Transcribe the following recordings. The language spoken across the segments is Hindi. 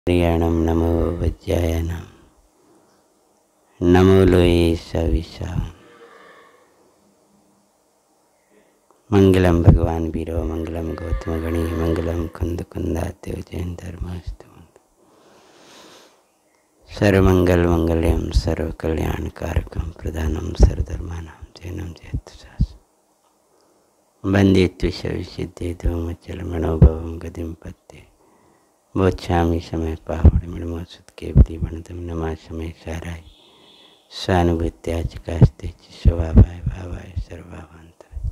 प्रियणम नमो वज्रायणम नमो लोये सविसा। मंगलम भगवान वीरो मंगलम गौतम गणी मंगलम कुंद कुंदादेव जैन धर्मस्तु। सर्वमंगल मंगल्यम सर्व कल्याण कारकम प्रधानम सर्वधर्मानां जैनम जयतु। वंदे त्विषविसिद्धे धूमचल मनोभवम गतिम पत्ते बोच्छामि समय पावड़मणमोसुत केवली वणदम नमा समय साराय स्वानुभूत्या चिकास्ते स्वभावाय भावाय सर्वाभांतर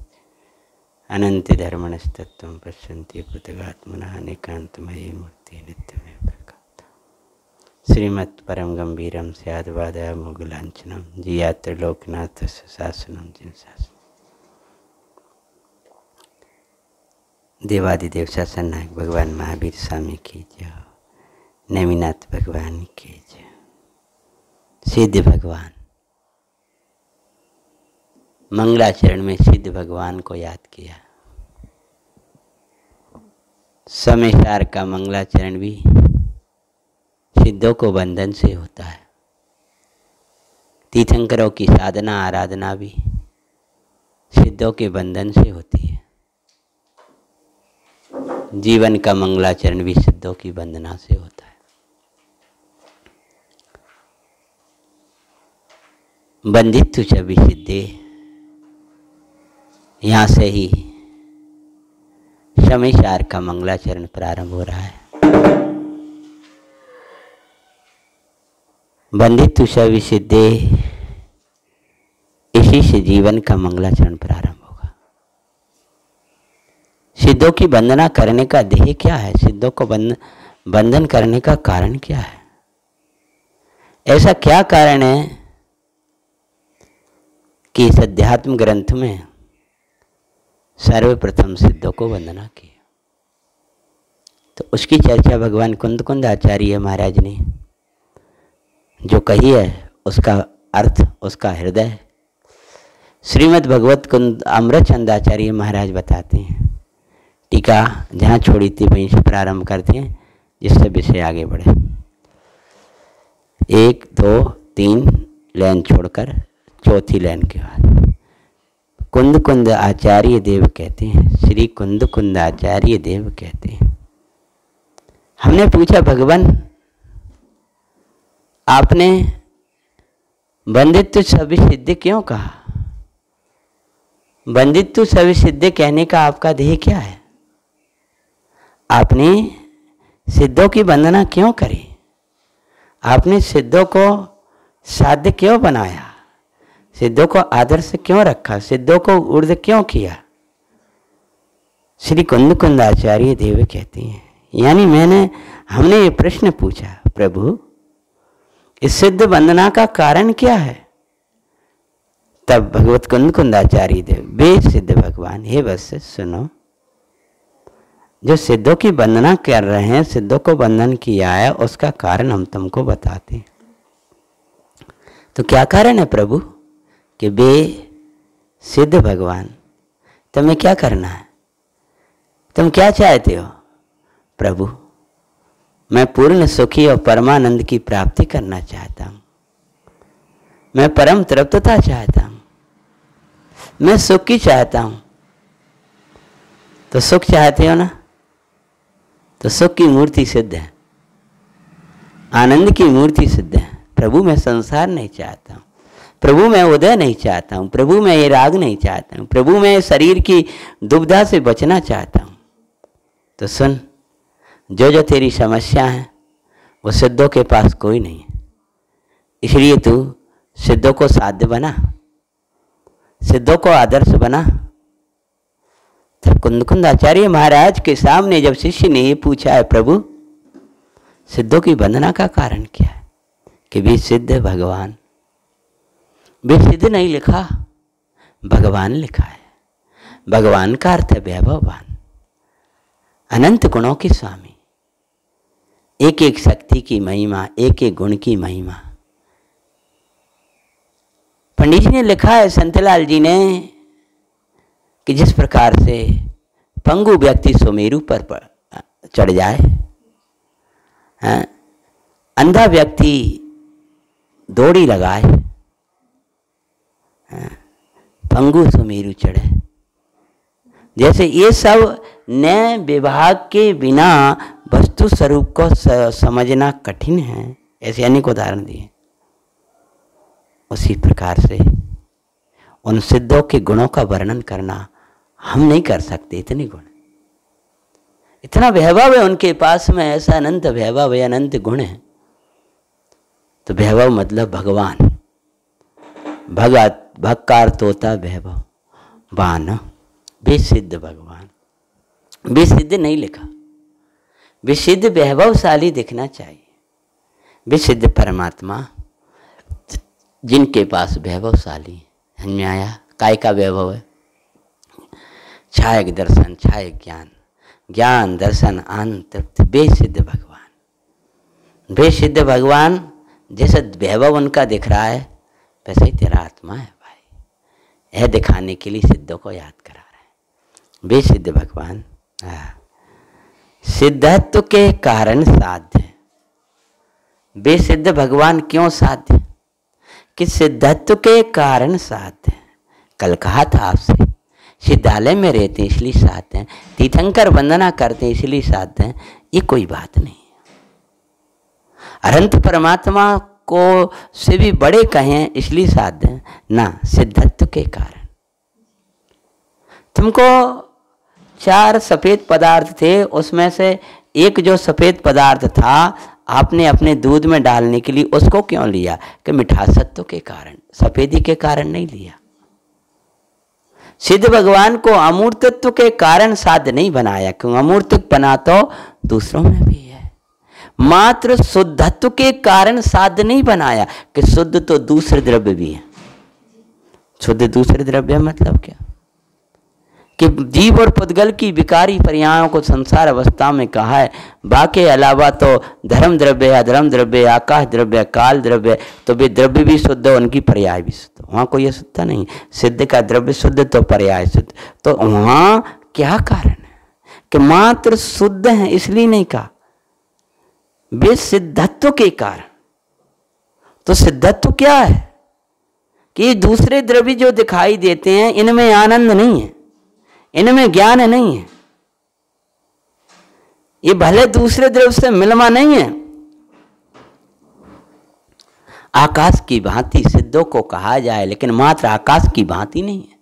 अनंत धर्मणस्तत्वं पश्यन्ति पुतगात्मनः एकांतमयी मूर्ति नित्यमेव प्रकाश। श्रीमत् परम गंभीरम स्याद्वादय मोगलांचनम जियात्र लोकनाथ शासनम जिन शासन। देवादिदेव शासन नायक भगवान महावीर स्वामी की जय। नेमिनाथ भगवान की जय। सिद्ध भगवान मंगलाचरण में सिद्ध भगवान को याद किया। समय सार का मंगलाचरण भी सिद्धों को बंधन से होता है। तीर्थंकरों की साधना आराधना भी सिद्धों के बंधन से होती है। जीवन का मंगलाचरण भी सिद्धों की वंदना से होता है। बंदित्व च विसिद्धे, यहाँ से ही शमेशार का मंगलाचरण प्रारंभ हो रहा है। बंदित्व च विसिद्धे, इसी से जीवन का मंगलाचरण प्रारंभ। सिद्धों की वंदना करने का ध्येय क्या है? सिद्धों को बंधन करने का कारण क्या है? ऐसा क्या कारण है कि इस अध्यात्म ग्रंथ में सर्वप्रथम सिद्धों को वंदना की? तो उसकी चर्चा भगवान कुंद कुंद आचार्य महाराज ने जो कही है, उसका अर्थ, उसका हृदय श्रीमद् भगवत कुंद अमृतचंद आचार्य महाराज बताते हैं। टीका जहाँ छोड़ी थी वहीं से प्रारंभ करते हैं, जिससे विषय आगे बढ़े। 1 2 3 लाइन छोड़कर चौथी लाइन के बाद कुंद कुंद आचार्य देव कहते हैं, श्री कुंद कुंद आचार्य देव कहते हैं। हमने पूछा, भगवान आपने बंदित्व सविसिद्धे क्यों कहा? बंदित्व सविसिद्धे कहने का आपका ध्येय क्या है? आपने सिद्धों की वंदना क्यों करी? आपने सिद्धों को साध्य क्यों बनाया? सिद्धों को आदर्श क्यों रखा? सिद्धों को ऊर्ध्व क्यों किया? श्री कुंद कुंद आचार्य देव कहते हैं, यानी हमने ये प्रश्न पूछा, प्रभु इस सिद्ध वंदना का कारण क्या है? तब भगवत कुंद कुंद आचार्य देव, वे सिद्ध भगवान, हे बस सुनो, जो सिद्धों की वंदना कर रहे हैं, सिद्धों को वंदन किया है, उसका कारण हम तुमको बताते हैं। तो क्या कारण है प्रभु? कि वे सिद्ध भगवान, तुम्हें क्या करना है? तुम क्या चाहते हो? प्रभु मैं पूर्ण सुखी और परमानंद की प्राप्ति करना चाहता हूँ। मैं परम तृप्तता चाहता हूँ। मैं सुख की चाहता हूँ। तो सुख चाहते हो ना? तो सुख की मूर्ति सिद्ध है, आनंद की मूर्ति सिद्ध है। प्रभु मैं संसार नहीं चाहता हूँ। प्रभु मैं उदय नहीं चाहता हूँ। प्रभु मैं ये राग नहीं चाहता हूँ। प्रभु मैं शरीर की दुविधा से बचना चाहता हूँ। तो सुन, जो तेरी समस्या है वो सिद्धों के पास कोई नहीं है, इसलिए तू सिद्धों को साध्य बना, सिद्धों को आदर्श बना। तब कुंद कुंद आचार्य महाराज के सामने जब शिष्य ने ये पूछा है, प्रभु सिद्धों की वंदना का कारण क्या है? कि वे सिद्ध भगवान, वे सिद्ध नहीं लिखा, भगवान लिखा है। भगवान का अर्थ है वैभववान, अनंत गुणों के स्वामी, एक एक शक्ति की महिमा, एक एक गुण की महिमा। पंडित जी ने लिखा है, संतलाल जी ने, कि जिस प्रकार से पंगु व्यक्ति सुमेरु पर चढ़ जाए, अंधा व्यक्ति दौड़ी लगाए, पंगु सुमेरु चढ़े, जैसे ये सब नए विभाग के बिना वस्तु स्वरूप को समझना कठिन है, ऐसे अनेक उदाहरण दिए। उसी प्रकार से उन सिद्धों के गुणों का वर्णन करना हम नहीं कर सकते। इतने गुण, इतना वैभव है उनके पास में, ऐसा अनंत वैभव है, अनंत गुण है। तो वैभव मतलब भगवान, भगकार तोता वैभव वान, विसिद्ध भगवान। विसिद्ध नहीं लिखा, विसिद्ध वैभवशाली दिखना चाहिए। विसिद्ध परमात्मा जिनके पास वैभवशाली, समझ में आया? काय का वैभव है? छायक दर्शन, छायक ज्ञान, ज्ञान दर्शन आनंद तृप्ति, बेसिद्ध भगवान। बेसिद्ध भगवान जैसे वैभव उनका दिख रहा है, वैसे ही तेरा आत्मा है भाई। यह दिखाने के लिए सिद्धों को याद करा रहे हैं। बेसिद्ध भगवान सिद्धत्व के कारण साध्य। बेसिद्ध भगवान क्यों साध्य? कि सिद्धत्व के कारण साध्य। कल कहा था आपसे, सिद्धालय में रहते हैं इसलिए साध्य हैं, तीर्थंकर वंदना करते हैं इसलिए साध्य हैं, ये कोई बात नहीं। अनंत परमात्मा को से भी बड़े कहें इसलिए साध्य हैं ना, सिद्धत्व के कारण। तुमको 4 सफेद पदार्थ थे, उसमें से एक जो सफेद पदार्थ था आपने अपने दूध में डालने के लिए उसको क्यों लिया? कि मिठासत्व के कारण, सफेदी के कारण नहीं लिया। सिद्ध भगवान को अमूर्तत्व के कारण साध्य नहीं बनाया, क्यों? अमूर्त बना तो दूसरों में भी है। मात्र शुद्धत्व के कारण साध्य नहीं बनाया, कि शुद्ध तो दूसरे द्रव्य भी है। शुद्ध दूसरे द्रव्य मतलब क्या? कि जीव और पुद्गल की विकारी पर्यायों को संसार अवस्था में कहा है। बाकी अलावा तो धर्म द्रव्य, अधर्म द्रव्य, आकाश द्रव्य, काल द्रव्य, तो वे द्रव्य भी शुद्ध, उनकी पर्याय भी शुद्ध। वहाँ कोई शुद्ध नहीं, सिद्ध का द्रव्य शुद्ध तो पर्याय शुद्ध। तो वहाँ क्या कारण है कि मात्र शुद्ध है इसलिए नहीं कहा, वे सिद्धत्व के कारण। तो सिद्धत्व क्या है? कि दूसरे द्रव्य जो दिखाई देते हैं इनमें आनंद नहीं है, इनमें ज्ञान नहीं है, ये भले दूसरे द्रव्य से मिलवा नहीं है। आकाश की भांति सिद्धों को कहा जाए, लेकिन मात्र आकाश की भांति नहीं है।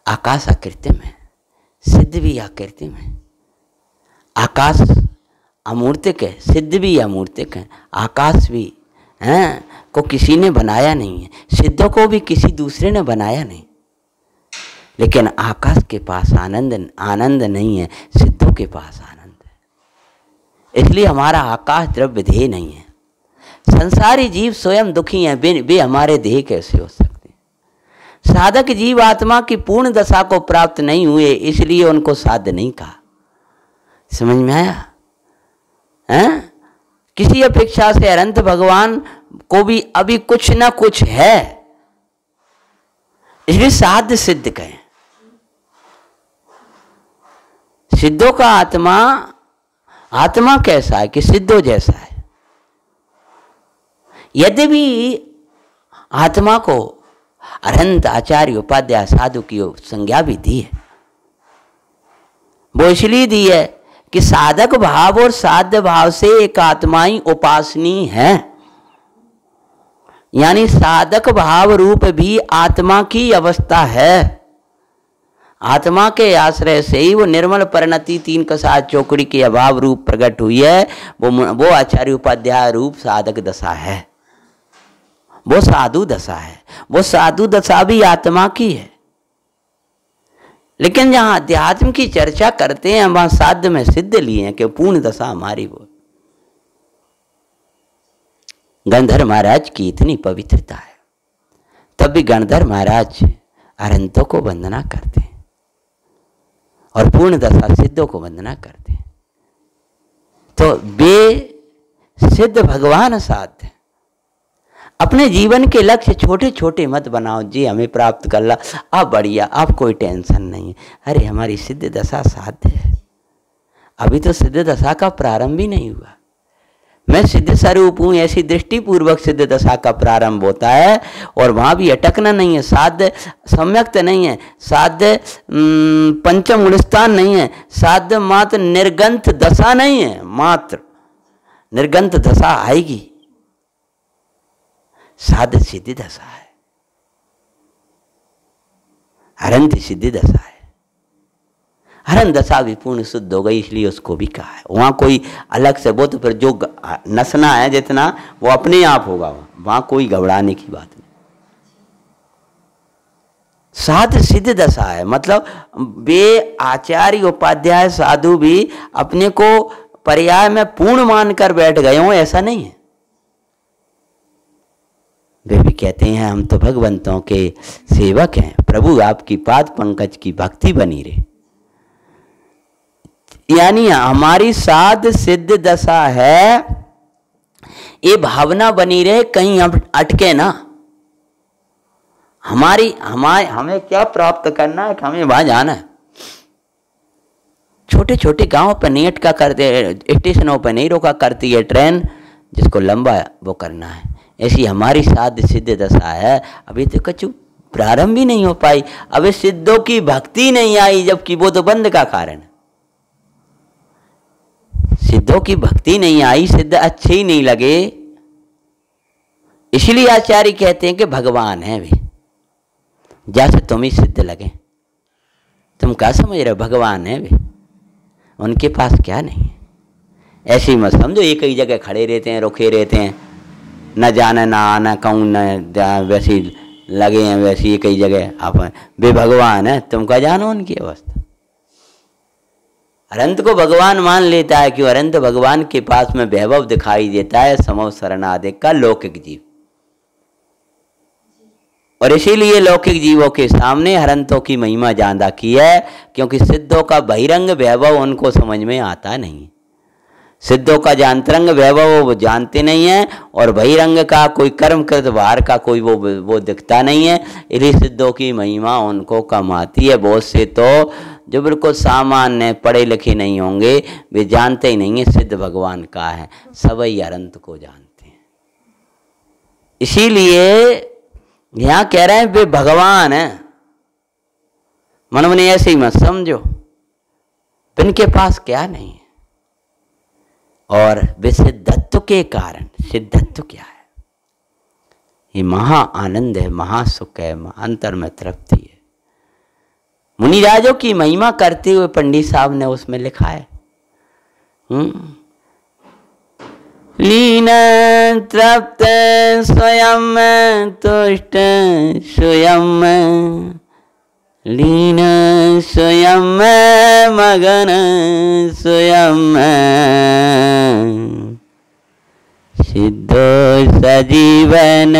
आकाश अकृत्रिम है, सिद्ध भी अकृत्रिम है। आकाश अमूर्तिक है, सिद्ध भी अमूर्तिक है। आकाश भी को किसी ने बनाया नहीं है, सिद्धों को भी किसी दूसरे ने बनाया नहीं। लेकिन आकाश के पास आनंद नहीं है, सिद्धों के पास आनंद है। इसलिए हमारा आकाश द्रव्य देह नहीं है। संसारी जीव स्वयं दुखी हैं, वे हमारे देह कैसे हो सकते हैं? साधक जीव आत्मा की पूर्ण दशा को प्राप्त नहीं हुए, इसलिए उनको साध्य नहीं कहा। समझ में आया? किसी अपेक्षा से अनंत भगवान को भी अभी कुछ ना कुछ है, इसलिए साध्य सिद्ध कहें। सिद्धों का आत्मा कैसा है? कि सिद्धों जैसा है। यद्यपि आत्मा को अरहंत, आचार्य, उपाध्याय, साधु की संज्ञा भी दी है। वो इसलिए दी है कि साधक भाव और साध्य भाव से एक आत्मा ही उपासनीय है। यानी साधक भाव रूप भी आत्मा की अवस्था है। आत्मा के आश्रय से ही वो निर्मल परिणति 3 कसाय चौकड़ी के अभाव रूप प्रकट हुई है। वो आचार्य उपाध्याय रूप साधक दशा है, वो साधु दशा है। वो साधु दशा भी आत्मा की है। लेकिन जहां अध्यात्म की चर्चा करते हैं वहां साध्य में सिद्ध लिए हैं कि पूर्ण दशा हमारी वो। गंधर्व महाराज की इतनी पवित्रता है, तब भी गंधर्व महाराज अरहंतों को वंदना करते हैं और पूर्ण दशा सिद्धों को वंदना करते हैं। तो वे सिद्ध भगवान साध्य। अपने जीवन के लक्ष्य छोटे छोटे मत बनाओ, जी हमें प्राप्त कर ला, अब बढ़िया, अब कोई टेंशन नहीं है। अरे हमारी सिद्ध दशा साध्य है, अभी तो सिद्ध दशा का प्रारंभ ही नहीं हुआ। मैं सिद्ध स्वरूप हूं, ऐसी दृष्टि पूर्वक सिद्ध दशा का प्रारंभ होता है। और वहां भी अटकना नहीं है, साध्य सम्यक्त नहीं है, साध्य पंचम गुणस्थान नहीं है, साध्य मात्र निर्गंथ दशा नहीं है, मात्र निर्गंथ दशा आएगी, साध्य सिद्धि दशा है, हरंत सिद्धि दशा है। हरण दशा भी पूर्ण शुद्ध हो गई, इसलिए उसको भी कहा है। वहां कोई अलग से वो तो फिर जो नसना है जितना वो अपने आप होगा, वहां कोई घबराने की बात नहीं। साध सिद्ध दशा है, मतलब वे आचार्य उपाध्याय साधु भी अपने को पर्याय में पूर्ण मानकर बैठ गए हों, ऐसा नहीं है। वे भी कहते हैं हम तो भगवंतों के सेवक हैं, प्रभु आपकी पाद पंकज की भक्ति बनी रहे। यानी हमारी साध सिद्ध दशा है, ये भावना बनी रहे, कहीं हम अटके ना। हमें क्या प्राप्त करना है, हमें वहां जाना है। छोटे छोटे गांवों पर नहीं अटका करते, स्टेशनों पर नहीं रोका करती है ट्रेन, जिसको लंबा वो करना है। ऐसी हमारी साध सिद्ध दशा है, अभी तो कुछ प्रारंभ ही नहीं हो पाई। अभी सिद्धों की भक्ति नहीं आई, जबकि वो तो बंद का कारण है। सिद्धों की भक्ति नहीं आई, सिद्ध अच्छे ही नहीं लगे, इसलिए आचार्य कहते हैं कि भगवान है वे, जैसे तुम ही सिद्ध लगे। तुम क्या समझ रहे हो, भगवान है वे, उनके पास क्या नहीं है। ऐसे ही मत समझो एक ही जगह खड़े रहते हैं, रुके रहते हैं, न जाना ना आना, कहूँ न वैसे लगे हैं, वैसे एक ही जगह आप वे भगवान है, तुम क्या जानो उनकी अवस्था। अनंत को भगवान मान लेता है, क्यों? अनंत भगवान के पास में वैभव दिखाई देता है, समो शरणादि का लौकिक जीव, और इसीलिए लौकिक जीवों के सामने हरंतों की महिमा ज्यादा की है, क्योंकि सिद्धों का बहिरंग वैभव उनको समझ में आता नहीं। सिद्धों का जानतरंग वैभव वो जानते नहीं है, और बहिरंग का कोई कर्म कृत बाहर का कोई वो दिखता नहीं है। इसलिए सिद्धों की महिमा उनको कम आती है। बहुत से तो जो बिल्कुल सामान्य पढ़े लिखे नहीं होंगे, वे जानते ही नहीं है सिद्ध भगवान का है, सभी अनंत को जानते हैं। इसीलिए यहां कह रहे हैं वे भगवान है, मन में ऐसे ही मत समझो, इनके पास क्या नहीं है। और वे सिद्धत्व के कारण, सिद्धत्व क्या है? ये महा आनंद है, महासुख है, अंतर में तृप्ति है। मुनिराजों की महिमा करते हुए पंडित साहब ने उसमें लिखा है, लीन तृप्त स्वयं तुष्ट स्वयं, लीन स्वयं मगन स्वयं, सिद्धो सजीवन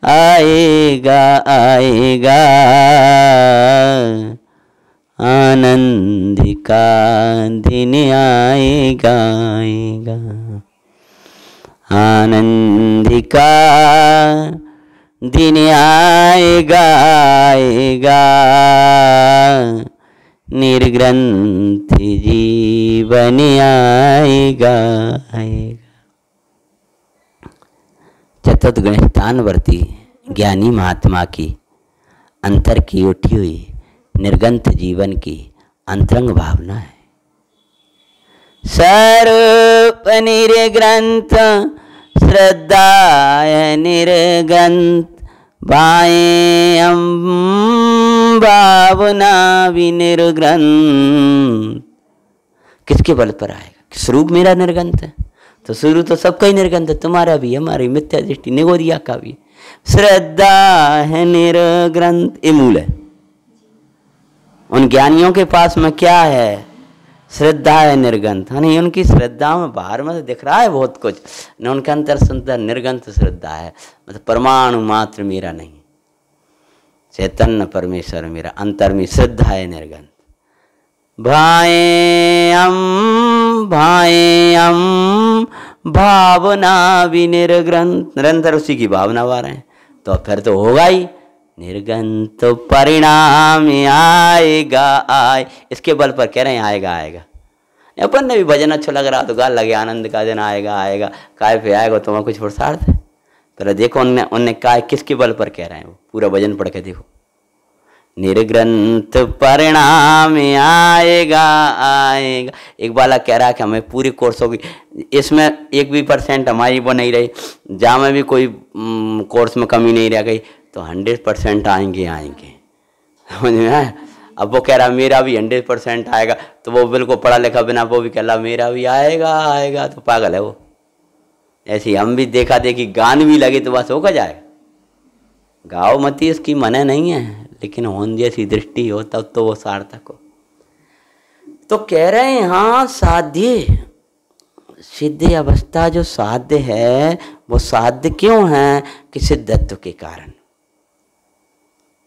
आएगा आएगा, आनंद का दिन आएगा आएगा, आनंद का दिन आएगा आएगा, निर्ग्रंथ जीवन आएगा आएगा। चतुर्गुण स्थानवर्ती ज्ञानी महात्मा की अंतर की उठी हुई निर्गंथ जीवन की अंतरंग भावना है। स्वरूप निर्ग्रंथ श्रद्धा निर्गंथ, बाएं भावना विनिर्ग्रंथ। किसके बल पर आएगा? स्वरूप मेरा निर्गंथ है, तो स्वरूप तो सबका ही निर्गंथ है, तुम्हारा भी, हमारी मिथ्या दृष्टि निगोरिया का भी। श्रद्धा है निर्ग्रंथ, ये मूल है। उन ज्ञानियों के पास में क्या है? श्रद्धा है निर्गंथ, नहीं उनकी श्रद्धा में बाहर में दिख रहा है बहुत कुछ, न उनके अंतर सुंदर निर्गंथ श्रद्धा है, मतलब परमाणु मात्र मेरा नहीं, चैतन्य परमेश्वर मेरा, अंतर में श्रद्धा है निर्गंथ। भाएं भावना भी निर्गंथ, निरंतर उसी की भावना वा रहे हैं, तो फिर तो होगा ही निर्गंथ परिणाम आएगा आए। इसके बल पर कह रहे हैं आएगा आएगा, अपन ने भी भजन अच्छा लग रहा तो गा लगे आनंद का दिन आएगा आएगा, काय पे आएगा तुम्हें कुछ पुरुषार्थ है। पर देखो उनने काय किसके बल पर कह रहे हैं, वो पूरा भजन पढ़ के देखो। निर्ग्रंथ परिणाम आएगा आएगा। एक बाला कह रहा है कि हमें पूरी कोर्स होगी, इसमें 1 भी % हमारी वो नहीं रही, जहाँ में भी कोई कोर्स में कमी नहीं रह गई तो 100% आएंगे आएंगे, समझ में आया। अब वो कह रहा मेरा भी 100% आएगा, तो वो बिल्कुल पढ़ा लिखा बिना वो भी कह रहा मेरा भी आएगा आएगा, तो पागल है वो। ऐसे ही हम भी देखा देखी गान भी लगे तो बस होगा जाएगा। गाओ मती इसकी मने नहीं है, लेकिन होन जैसी दृष्टि हो तब तो वो सार्थक हो। तो कह रहे हैं हाँ साध्य सिद्ध अवस्था जो साध्य है वो साध्य क्यों है कि सिद्धत्व के कारण।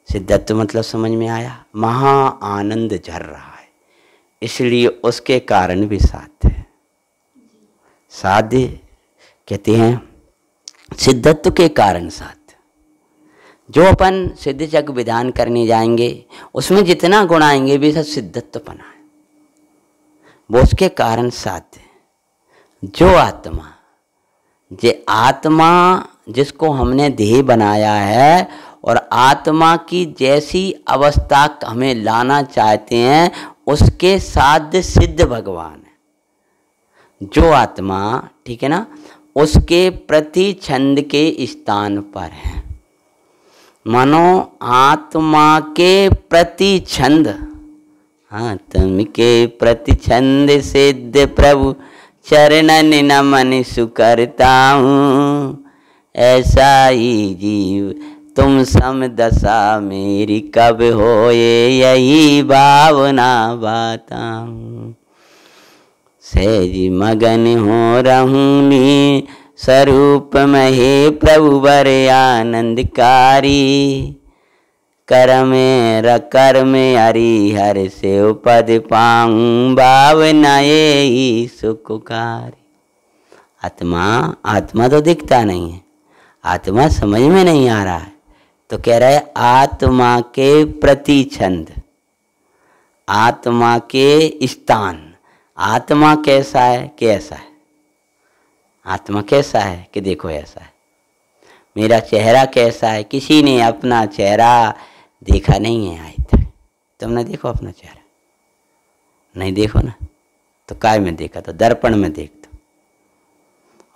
सिद्धत्व मतलब समझ में आया, महा आनंद झर रहा है इसलिए उसके कारण भी साध्य है। साध्य कहते हैं सिद्धत्व के कारण साध्य। जो अपन सिद्ध चक विधान करने जाएंगे उसमें जितना गुण आएंगे भी सब सिद्धत्व बना है, वो उसके कारण साध्य। जो आत्मा जिसको हमने देह बनाया है और आत्मा की जैसी अवस्था हमें लाना चाहते हैं उसके साध्य सिद्ध भगवान है। जो आत्मा ठीक है ना उसके प्रति छंद के स्थान पर है। मानो आत्मा के प्रति छंद, आत्म के प्रति छंद सिद्ध प्रभु चरणन नमन सुकरता हूँ। ऐसा ही जीव तुम सम दशा मेरी कब होए यही भावना बाता हूँ। सहज मगन हो रहूँ स्वरूप में हे प्रभु बर आनंदकारी। कर्म हरि हर से पद पाऊं भावना ये सुखकारी। आत्मा तो दिखता नहीं है, आत्मा समझ में नहीं आ रहा है, तो कह रहा है आत्मा के प्रति छंद, आत्मा के स्थान। आत्मा कैसा है कि ऐसा है, आत्मा कैसा है कि देखो ऐसा है। मेरा चेहरा कैसा है, किसी ने अपना चेहरा देखा नहीं है आज तक। तुमने देखो अपना चेहरा? नहीं देखो ना, तो काय में देखा? तो दर्पण में देख दो,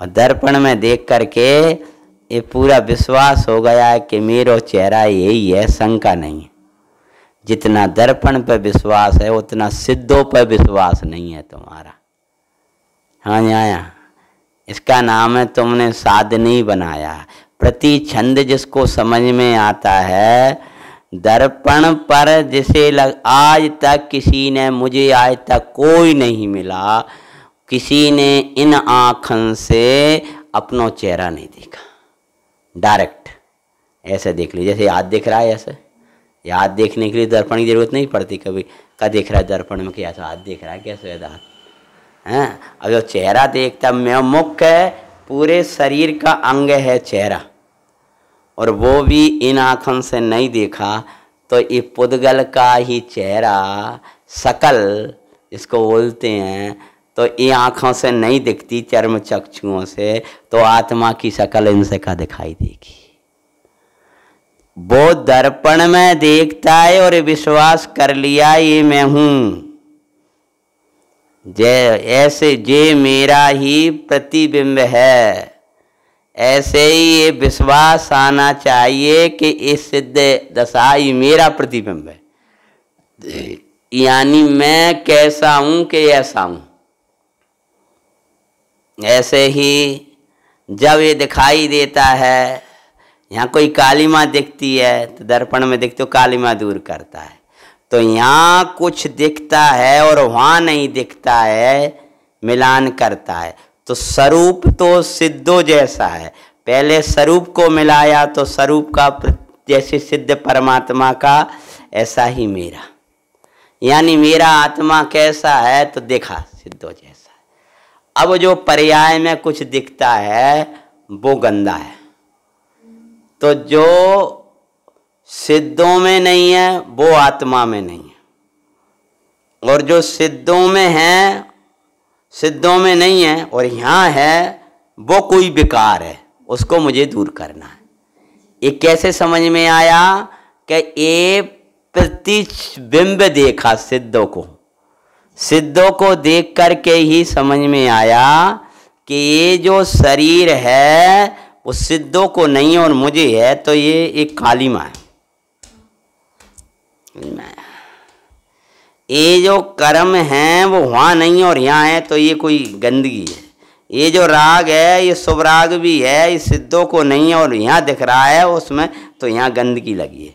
और दर्पण में देख करके ये पूरा विश्वास हो गया है कि मेरा चेहरा यही है, शंका नहीं है। जितना दर्पण पर विश्वास है उतना सिद्धों पर विश्वास नहीं है तुम्हारा। हाँ आया, इसका नाम है तुमने साध नहीं बनाया। प्रति छंद जिसको समझ में आता है, दर्पण पर जिसे आज तक किसी ने, मुझे आज तक कोई नहीं मिला, किसी ने इन आँखों से अपना चेहरा नहीं देखा। डायरेक्ट ऐसे देख लीजिए, जैसे हाथ देख रहा है ऐसे। ये हाथ देखने के लिए दर्पण की जरूरत नहीं पड़ती कभी। क्या देख रहा है दर्पण में, कैसा हाथ देख रहा है, कैसे हाथ हैं। अब जो चेहरा देखता, मैं मुख्य है, पूरे शरीर का अंग है चेहरा, और वो भी इन आँखों से नहीं देखा, तो ये पुद्गल का ही चेहरा शकल इसको बोलते हैं, तो ये आँखों से नहीं दिखती, चर्म चक्षुओं से, तो आत्मा की शकल इनसे का दिखाई देगी। वो दर्पण में देखता है और विश्वास कर लिया ये मैं हूँ, ऐसे जे मेरा ही प्रतिबिंब है। ऐसे ही ये विश्वास आना चाहिए कि इस सिद्ध दशा ही मेरा प्रतिबिंब है, यानी मैं कैसा हूं कि ऐसा हूं। ऐसे ही जब ये दिखाई देता है, यहाँ कोई काली माँ दिखती है तो दर्पण में दिखती, तो काली माँ दूर करता है, तो यहाँ कुछ दिखता है और वहाँ नहीं दिखता है, मिलान करता है। तो स्वरूप तो सिद्धो जैसा है, पहले स्वरूप को मिलाया तो स्वरूप का जैसे सिद्ध परमात्मा का, ऐसा ही मेरा, यानी मेरा आत्मा कैसा है तो देखा सिद्धो जैसा है। अब जो पर्याय में कुछ दिखता है वो गंदा है, तो जो सिद्धों में नहीं है वो आत्मा में नहीं है, और जो सिद्धों में है सिद्धों में नहीं है और यहाँ है, वो कोई विकार है, उसको मुझे दूर करना है। ये कैसे समझ में आया कि ये प्रतिबिंब देखा सिद्धों को देख करके ही समझ में आया कि ये जो शरीर है वो सिद्धों को नहीं और मुझे है, तो ये एक काली माँ है। ये जो कर्म है वो वहाँ नहीं और यहाँ है, तो ये कोई गंदगी है। ये जो राग है ये शुभ राग भी है, ये सिद्धों को नहीं है और यहाँ दिख रहा है उसमें, तो यहाँ गंदगी लगी है।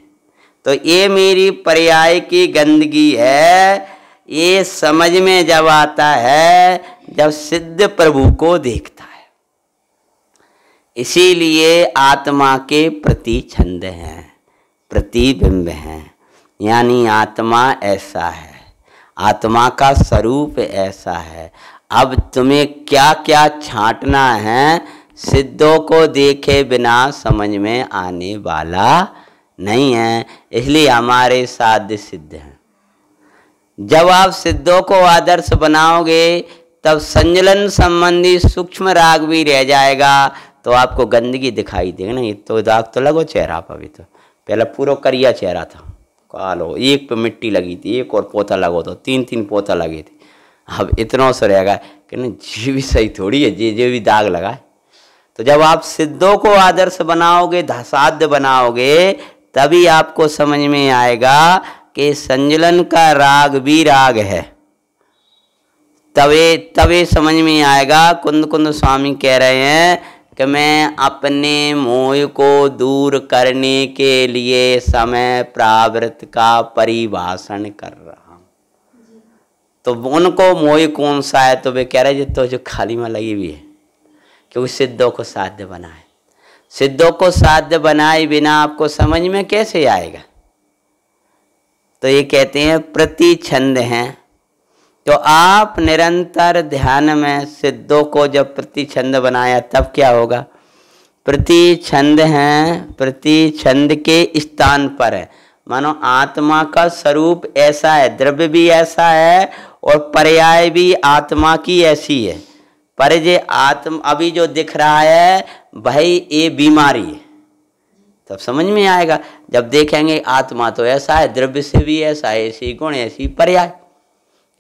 तो ये मेरी पर्याय की गंदगी है। ये समझ में जब आता है जब सिद्ध प्रभु को देखता है। इसीलिए आत्मा के प्रति छंद हैं, प्रतिबिंब हैं, यानी आत्मा ऐसा है, आत्मा का स्वरूप ऐसा है। अब तुम्हें क्या क्या छांटना है, सिद्धों को देखे बिना समझ में आने वाला नहीं है। इसलिए हमारे साध्य सिद्ध हैं। जब आप सिद्धों को आदर्श बनाओगे तब संजलन संबंधी सूक्ष्म राग भी रह जाएगा, तो आपको गंदगी दिखाई देगा ना। ये तो दाग तो लगो चेहरा पर, अभी तो पहले पूरा करिया चेहरा था, कालो, एक पे मिट्टी लगी थी, एक और पोता लगो तो 3-3 पोता लगे थे। अब इतना सा रहेगा कि नहीं, जी भी सही थोड़ी है, जे भी दाग लगाए। तो जब आप सिद्धों को आदर्श बनाओगे, साध्य बनाओगे, तभी आपको समझ में आएगा कि संजलन का राग भी राग है। तवे समझ में आएगा। कुंद स्वामी कह रहे हैं कि मैं अपने मोह को दूर करने के लिए समय प्रावृत्त का परिभाषण कर रहा हूँ। तो उनको मोह कौन सा है, तो वे कह रहे हैं तो जो खाली में लगी हुई है, क्योंकि सिद्धों को साध्य बनाए। सिद्धों को साध्य बनाए बिना आपको समझ में कैसे आएगा। तो ये कहते हैं प्रति छंद हैं। तो आप निरंतर ध्यान में सिद्धों को जब प्रति छंद बनाया तब क्या होगा, प्रति छंद हैं, प्रति छंद के स्थान पर है। मानो आत्मा का स्वरूप ऐसा है, द्रव्य भी ऐसा है और पर्याय भी आत्मा की ऐसी है। पर ये आत्मा अभी जो दिख रहा है भाई ये बीमारी है, तब समझ में आएगा। जब देखेंगे आत्मा तो ऐसा है, द्रव्य से भी ऐसा है, ऐसी गुण ऐसी पर्याय।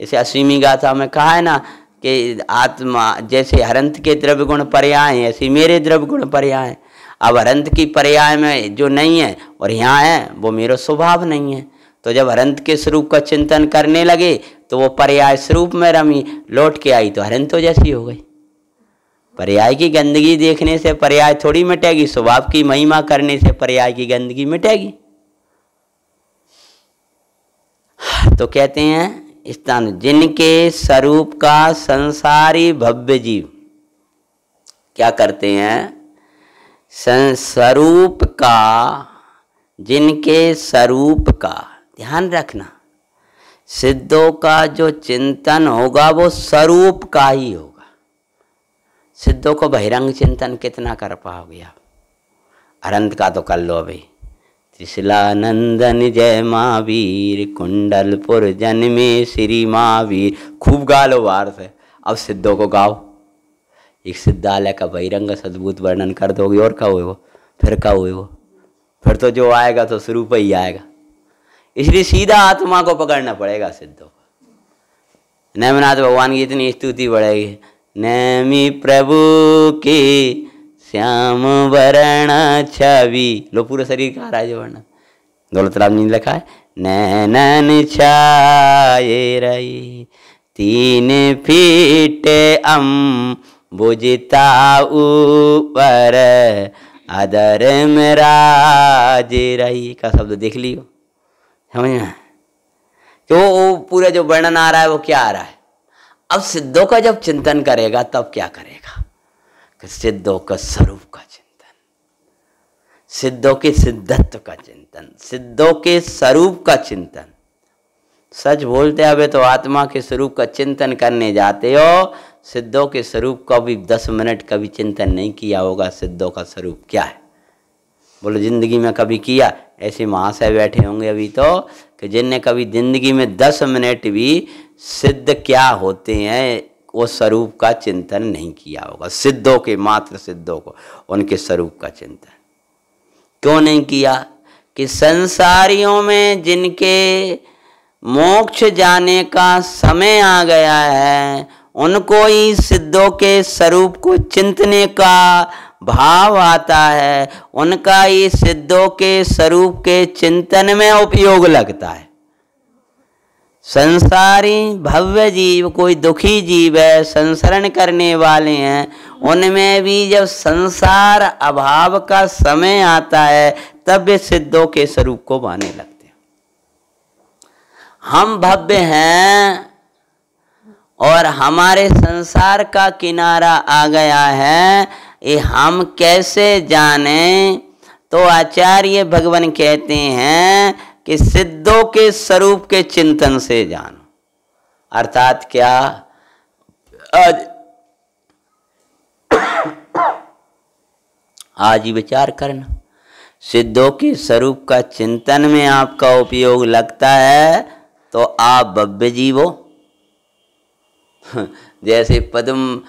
जैसे 80वीं गाथा में कहा है ना कि आत्मा जैसे हरंत के द्रव्य गुण पर्याय हैं, ऐसे मेरे द्रव्य गुण पर्याय हैं। अब हरंत की पर्याय में जो नहीं है और यहाँ है वो मेरा स्वभाव नहीं है। तो जब हरंत के स्वरूप का चिंतन करने लगे तो वो पर्याय स्वरूप में रमी, लौट के आई तो हरंतों जैसी हो गई। पर्याय की गंदगी देखने से पर्याय थोड़ी मिटेगी, स्वभाव की महिमा करने से पर्याय की गंदगी मिटेगी। तो कहते हैं स्थान जिनके स्वरूप का संसारी भव्य जीव क्या करते हैं, स्वरूप का, जिनके स्वरूप का ध्यान रखना। सिद्धों का जो चिंतन होगा वो स्वरूप का ही होगा। सिद्धों को बहिरंग चिंतन कितना कर पाओगे आप, अनंत का तो कर लो अभी। त्रिशलानंदन जय महावीर, कुंडलपुर जन्मे श्री महावीर, खूब गा लो बाहर से। अब सिद्धों को गाओ। एक सिद्धालय का बहिरंग सद्भुत वर्णन कर दोगे और क्या हुए वो, फिर क्या हुए वो, फिर तो जो आएगा तो स्वरूप ही आएगा। इसलिए सीधा आत्मा को पकड़ना पड़ेगा सिद्धों को। नेमनाथ भगवान की इतनी स्तुति बढ़ेगी, नैमी प्रभु की श्याम वर्ण छवि, लो पूरा शरीर का रहा है जो वर्णन दौलतराम जी ने लिखा है। नैनन छाये रही 3 फीट बुझता ऊपर, अदर में राज रही का शब्द देख लियो, समझ में। तो वो पूरा जो वर्णन आ रहा है वो क्या आ रहा है। अब सिद्धों का जब चिंतन करेगा तब क्या करेगा, कि सिद्धों का स्वरूप का चिंतन, सिद्धों के सिद्धत्व का चिंतन, सिद्धों के स्वरूप का चिंतन। सच बोलते अबे तो आत्मा के स्वरूप का चिंतन करने जाते हो, सिद्धों के स्वरूप का भी 10 मिनट कभी चिंतन नहीं किया होगा। सिद्धों का स्वरूप क्या है बोलो, जिंदगी में कभी किया? ऐसे महाशय बैठे होंगे अभी तो कि जिनने कभी जिंदगी में 10 मिनट भी सिद्ध क्या होते हैं वो स्वरूप का चिंतन नहीं किया होगा। सिद्धों के, मात्र सिद्धों को उनके स्वरूप का चिंतन क्यों नहीं किया? कि संसारियों में जिनके मोक्ष जाने का समय आ गया है, उनको ही सिद्धों के स्वरूप को चिंतने का भाव आता है, उनका ही सिद्धों के स्वरूप के चिंतन में उपयोग लगता है। संसारी भव्य जीव, कोई दुखी जीव है, संसरण करने वाले हैं, उनमें भी जब संसार अभाव का समय आता है तब वे सिद्धों के स्वरूप को पाने लगते हैं। हम भव्य हैं और हमारे संसार का किनारा आ गया है, ये हम कैसे जाने? तो आचार्य भगवान कहते हैं कि सिद्धों के स्वरूप के चिंतन से जानो। अर्थात क्या? आज ही विचार करना, सिद्धों के स्वरूप का चिंतन में आपका उपयोग लगता है तो आप भव्य जीव हो। जैसे पद्म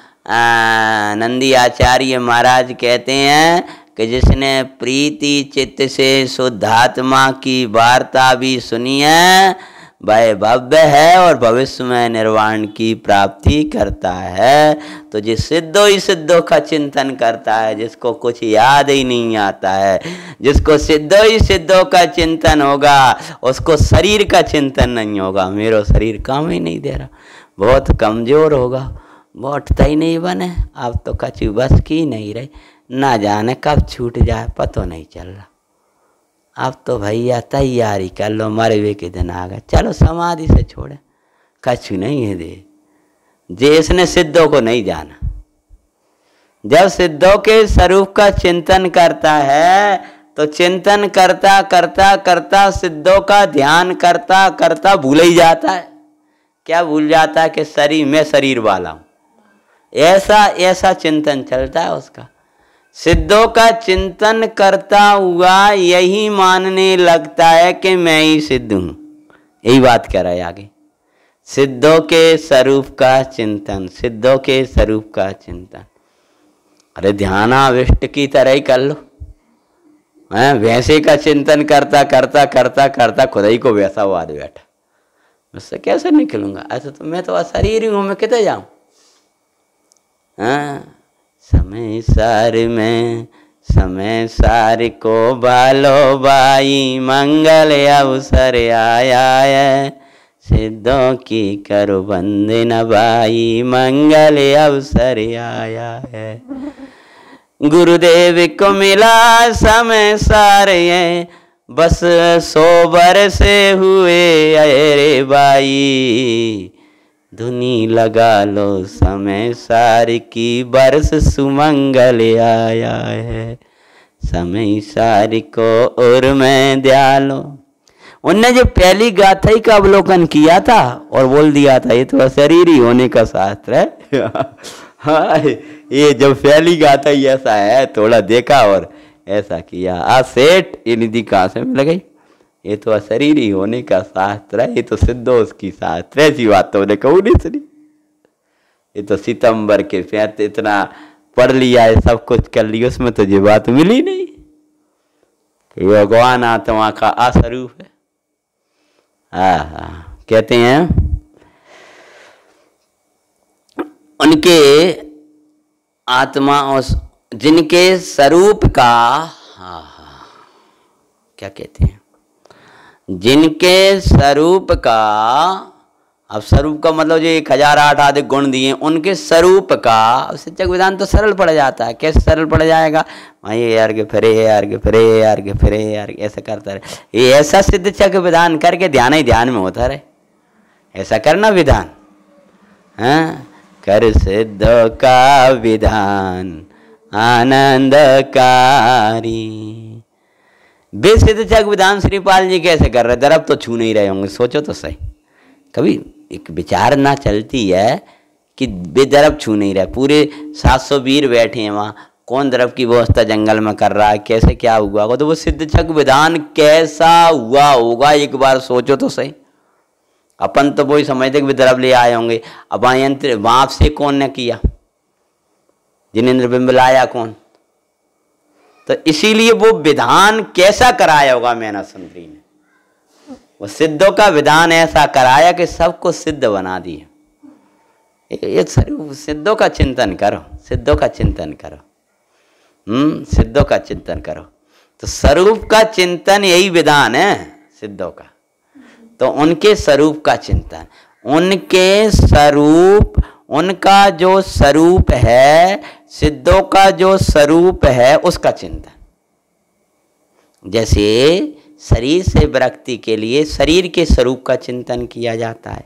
नंदी आचार्य महाराज कहते हैं कि जिसने प्रीति चित्त से शुद्धात्मा की वार्ता भी सुनी है वह भव्य है और भविष्य में निर्वाण की प्राप्ति करता है। तो जिस सिद्धों ही सिद्धों का चिंतन करता है, जिसको कुछ याद ही नहीं आता है, जिसको सिद्धों ही सिद्धों का चिंतन होगा, उसको शरीर का चिंतन नहीं होगा। मेरा शरीर काम ही नहीं दे रहा, बहुत कमजोर होगा, बैठता ही नहीं बने, अब तो कछु बस की नहीं रही, ना जाने कब छूट जाए पता नहीं चल रहा। अब तो भैया तैयारी कर लो, मरवे के दिन आ गए, चलो समाधि से छोड़े, कछु नहीं है दे। जिसने सिद्धों को नहीं जाना, जब सिद्धों के स्वरूप का चिंतन करता है तो चिंतन करता करता करता सिद्धों का ध्यान करता करता भूल ही जाता है। क्या भूल जाता है? कि शरीर, मैं शरीर वाला हूं, ऐसा ऐसा चिंतन चलता है उसका। सिद्धों का चिंतन करता हुआ यही मानने लगता है कि मैं ही सिद्ध हूं। यही बात कह रहा है आगे, सिद्धों के स्वरूप का चिंतन, सिद्धों के स्वरूप का चिंतन। अरे ध्यानाविष्ट की तरह ही कर लो, वैसे का चिंतन करता करता करता करता खुद ही को वैसा वाद बैठा, उससे कैसे निकलूंगा? ऐसा तो मैं तो अशरीर ही हूं, मैं कितने जाऊं? समय सार में समय सार को बालो बाई, मंगल अवसर आया है, सिद्धों की करो बंदन बाई, मंगल अवसर आया है। गुरुदेव को मिला समय सारे, बस 100 बरस हुए अरे बाई, धुनी लगा लो समय सार की, बरस सुमंगल आया है, समय सार को और मैं दयालो। उनने जो पहली गाथा का अवलोकन किया था और बोल दिया था ये तो अशरीरी होने का शास्त्र है। हाँ, ये जब पहली गाथा ही ऐसा है, थोड़ा देखा और ऐसा किया, आज सेठ ये निधि कहाँ से मिल गई? ये तो अशरीरी होने का शास्त्र है, ये तो सिद्धों की शास्त्र है। ऐसी बात तो उन्हें कहूँ नहीं सुनी। ये तो सितंबर के पैंत इतना पढ़ लिया है, सब कुछ कर लिया, उसमें तो ये बात मिली नहीं। भगवान आत्मा का अस्वरूप है। कहते हैं उनके आत्मा उस जिनके स्वरूप का, क्या कहते हैं, जिनके स्वरूप का, अब स्वरूप का मतलब जो 1008 आदि गुण दिए, उनके स्वरूप का शिक्षक विधान तो सरल पड़ जाता है। कैसे सरल पड़ जाएगा? ये यार के फिरे यार के फिरे यार के फिरे यार, ऐसा करता रहे। ये ऐसा शिक्षक विधान करके ध्यान ही ध्यान में होता रहे, ऐसा करना विधान। हाँ, कर सिद्ध का विधान आनंदकारी। बेसिद्ध विधान श्रीपाल जी कैसे कर रहे? दरब तो छू नहीं रहे होंगे, सोचो तो सही। कभी एक विचार ना चलती है कि बेदरब छू नहीं रहे। पूरे 700 वीर बैठे हैं वहाँ, कौन दरब की व्यवस्था जंगल में कर रहा है, कैसे क्या हुआ होगा? तो वो सिद्ध विधान कैसा हुआ होगा एक बार सोचो तो सही। अपन तो वही समझते कि द्रव ले आए होंगे। अब यंत्र वहां से कौन ने किया, जिनेंद्र बिंब लाया कौन? तो इसीलिए वो विधान कैसा कराया होगा मेना सुंदरी ने, वो सिद्धों का विधान ऐसा कराया कि सबको सिद्ध बना दिया। ये सिद्धों का चिंतन करो, सिद्धों का चिंतन करो, सिद्धों का चिंतन करो। तो स्वरूप का चिंतन यही विधान है सिद्धों का। तो उनके स्वरूप का चिंतन, उनके स्वरूप, उनका जो स्वरूप है, सिद्धों का जो स्वरूप है उसका चिंतन। जैसे शरीर से विरक्ति के लिए शरीर के स्वरूप का चिंतन किया जाता है,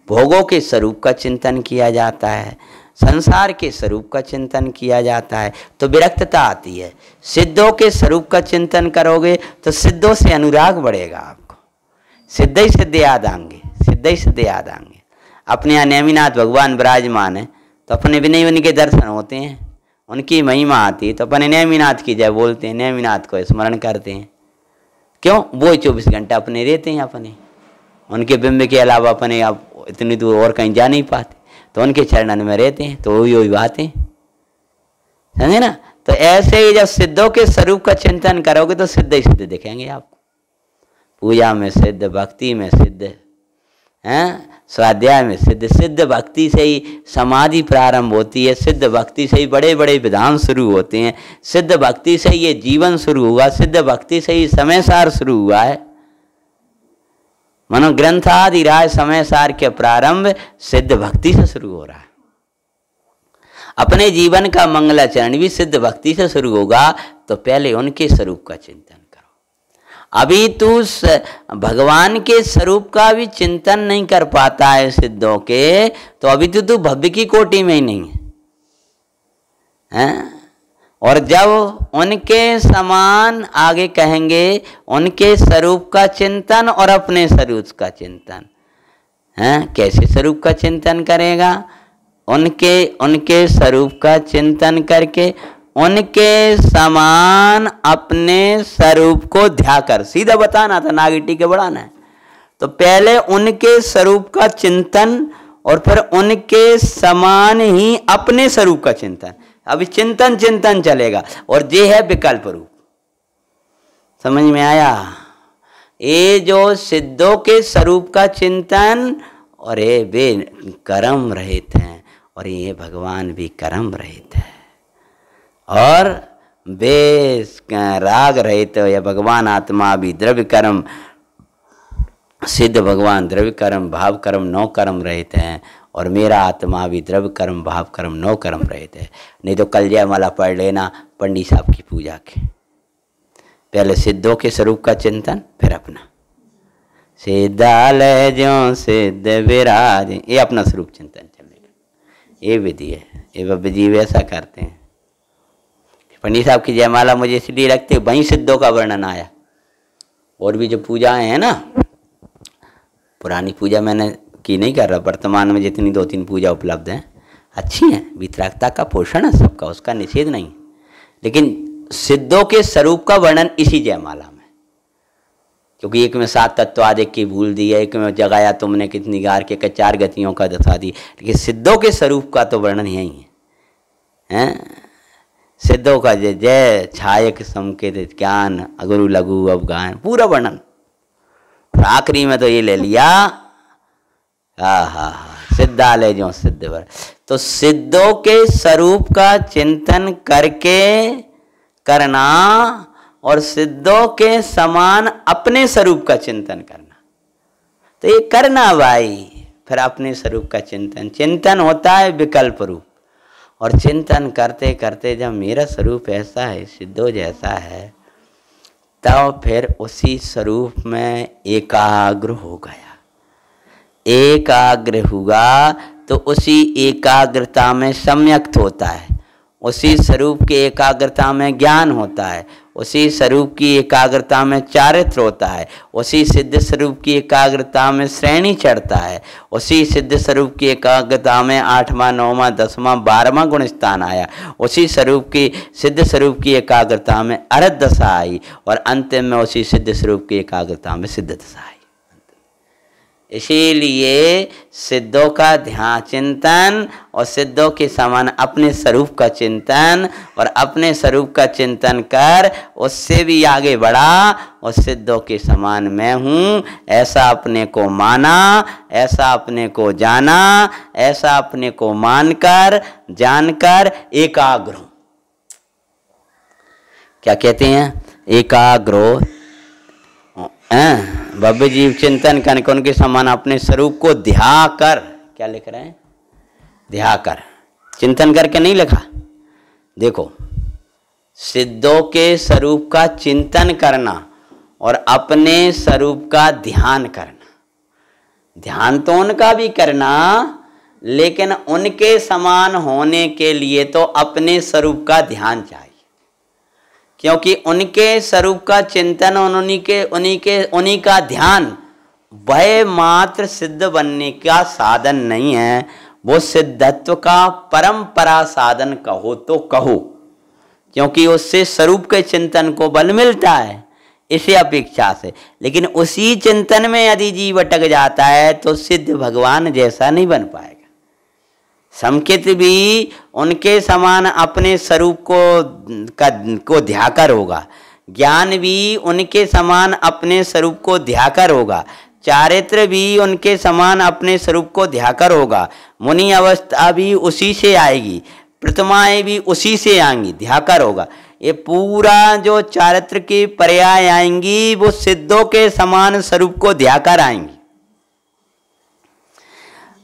भोगों के स्वरूप का चिंतन किया जाता है, संसार के स्वरूप का चिंतन किया जाता है, तो विरक्तता आती है। सिद्धों के स्वरूप का चिंतन करोगे तो सिद्धों से अनुराग बढ़ेगा आपको, सिद्ध ही सिद्ध याद आएंगे, सिद्ध ही सिद्ध याद आएंगे। अपने यहाँ नेमिनाथ भगवान विराजमान है तो अपने भी नहीं उनके दर्शन होते हैं, उनकी महिमा आती है तो अपने नेमिनाथ की जय बोलते हैं, नेमिनाथ को स्मरण करते हैं। क्यों? वो 24 घंटा अपने रहते हैं, अपने उनके बिंब के अलावा अपने आप इतनी दूर और कहीं जा नहीं पाते, तो उनके चरणन में रहते हैं, तो वही वही बातें, समझे ना। तो ऐसे ही जब सिद्धों के स्वरूप का चिंतन करोगे तो सिद्ध ही सिद्ध दिखेंगे आपको। पूजा में सिद्ध, भक्ति में सिद्ध, हैं, स्वाध्याय में सिद्ध। सिद्ध भक्ति से ही समाधि प्रारंभ होती है, सिद्ध भक्ति से ही बड़े बड़े विधान शुरू होते हैं, सिद्ध भक्ति से ही ये जीवन शुरू हुआ, सिद्ध भक्ति से ही समय सार शुरू हुआ है। मनो ग्रंथादि राय समय सार के प्रारंभ सिद्ध भक्ति से शुरू हो रहा है। अपने जीवन का मंगलाचरण भी सिद्ध भक्ति से शुरू होगा, तो पहले उनके स्वरूप का चिंतन करो। अभी तू भगवान के स्वरूप का भी चिंतन नहीं कर पाता है सिद्धों के, तो अभी तो तू भव्य की कोटि में ही नहीं है, हैं? और जब उनके समान आगे कहेंगे, उनके स्वरूप का चिंतन और अपने स्वरूप का चिंतन, हैं? कैसे स्वरूप का चिंतन करेगा? उनके स्वरूप का चिंतन करके उनके समान अपने स्वरूप को ध्या कर। सीधा बताना था, नागिटी के बढ़ाना है। तो पहले उनके स्वरूप का चिंतन और फिर उनके समान ही अपने स्वरूप का चिंतन। अभी चिंतन चिंतन चलेगा, और ये है विकल्प रूप। समझ में आया? ये जो सिद्धों के स्वरूप का चिंतन, और ये वे कर्म रहित हैं, और ये भगवान भी कर्म रहित है, और वे राग रहित, या भगवान आत्मा भी द्रव्य कर्म, सिद्ध भगवान द्रव्य कर्म भाव कर्म नौ कर्म रहित हैं, और मेरा आत्मा भी द्रव्य कर्म भाव कर्म नौ कर्म रहित है। नहीं तो कल जयमाला पढ़ लेना पंडित साहब की पूजा के। पहले सिद्धों के स्वरूप का चिंतन, फिर अपना। सिद्धालय जो सिद्ध विराज, ये अपना स्वरूप चिंतन चलेगा। ये विधि है, ये बाबा जी वैसा करते हैं। पंडित साहब की जयमाला मुझे इसलिए लगती है, वहीं सिद्धों का वर्णन आया। और भी जो पूजाएं हैं ना, पुरानी पूजा मैंने की नहीं कर रहा, वर्तमान में जितनी 2-3 पूजा उपलब्ध हैं अच्छी हैं, वितरागता का पोषण है सबका, उसका निषेध नहीं, लेकिन सिद्धों के स्वरूप का वर्णन इसी जयमाला में। क्योंकि एक में 7 तत्व आदिक की भूल दी है, एक में जगाया तुमने कितनी गार के 4 गतियों का दसा दी, लेकिन सिद्धों के स्वरूप का तो वर्णन यही है, हैं? सिद्धों का जय जय छायक संकेत ज्ञान अगुरु लघु अवगान, पूरा वर्णन। आखिरी में तो ये ले लिया, सिद्धालय जो सिद्ध वर। तो सिद्धों के स्वरूप का चिंतन करके करना, और सिद्धों के समान अपने स्वरूप का चिंतन करना। तो ये करना भाई, फिर अपने स्वरूप का चिंतन। चिंतन होता है विकल्प रूप, और चिंतन करते करते जब मेरा स्वरूप ऐसा है, सिद्धों जैसा है, तब फिर उसी स्वरूप में एकाग्र हो गया। एकाग्र हुआ तो उसी एकाग्रता में सम्यक्त होता है, उसी स्वरूप की एकाग्रता में ज्ञान होता है, उसी स्वरूप की एकाग्रता में चारित्र होता है, उसी सिद्ध स्वरूप की एकाग्रता में श्रेणी चढ़ता है, उसी सिद्ध स्वरूप की एकाग्रता में 8वां 9वां 10वां 12वां गुण स्थान आया, उसी स्वरूप की सिद्ध स्वरूप की एकाग्रता में अरहत दशा आई, और अंतिम में उसी सिद्ध स्वरूप की एकाग्रता में सिद्ध दशा आई। इसीलिए सिद्धों का ध्यान चिंतन और सिद्धों के समान अपने स्वरूप का चिंतन और अपने स्वरूप का चिंतन कर उससे भी आगे बढ़ा और सिद्धों के समान मैं हूँ ऐसा अपने को माना, ऐसा अपने को जाना, ऐसा अपने को मानकर जानकर एकाग्र। क्या कहते हैं? एकाग्रो भव्य जीव चिंतन करके उनके समान अपने स्वरूप को ध्या कर। क्या लिख रहे हैं? ध्या कर, चिंतन करके नहीं लिखा। देखो, सिद्धों के स्वरूप का चिंतन करना और अपने स्वरूप का ध्यान करना। ध्यान तो उनका भी करना, लेकिन उनके समान होने के लिए तो अपने स्वरूप का ध्यान चाहिए, क्योंकि उनके स्वरूप का चिंतन और उन्हीं का ध्यान वह मात्र सिद्ध बनने का साधन नहीं है, वो सिद्धत्व का परंपरा साधन कहो तो कहो, क्योंकि उससे स्वरूप के चिंतन को बल मिलता है इसी अपेक्षा से। लेकिन उसी चिंतन में यदि जीव अटक जाता है तो सिद्ध भगवान जैसा नहीं बन पाएगा। संकेत भी उनके समान अपने स्वरूप को ध्याकर होगा, ज्ञान भी उनके समान अपने स्वरूप को ध्याकर होगा, चारित्र भी उनके समान अपने स्वरूप को ध्याकर होगा, मुनि अवस्था भी उसी से आएगी, प्रतिमाएं भी उसी से आएंगी, ध्याकर होगा। ये पूरा जो चारित्र की पर्याय आएंगी वो सिद्धों के समान स्वरूप को ध्याकर आएंगी।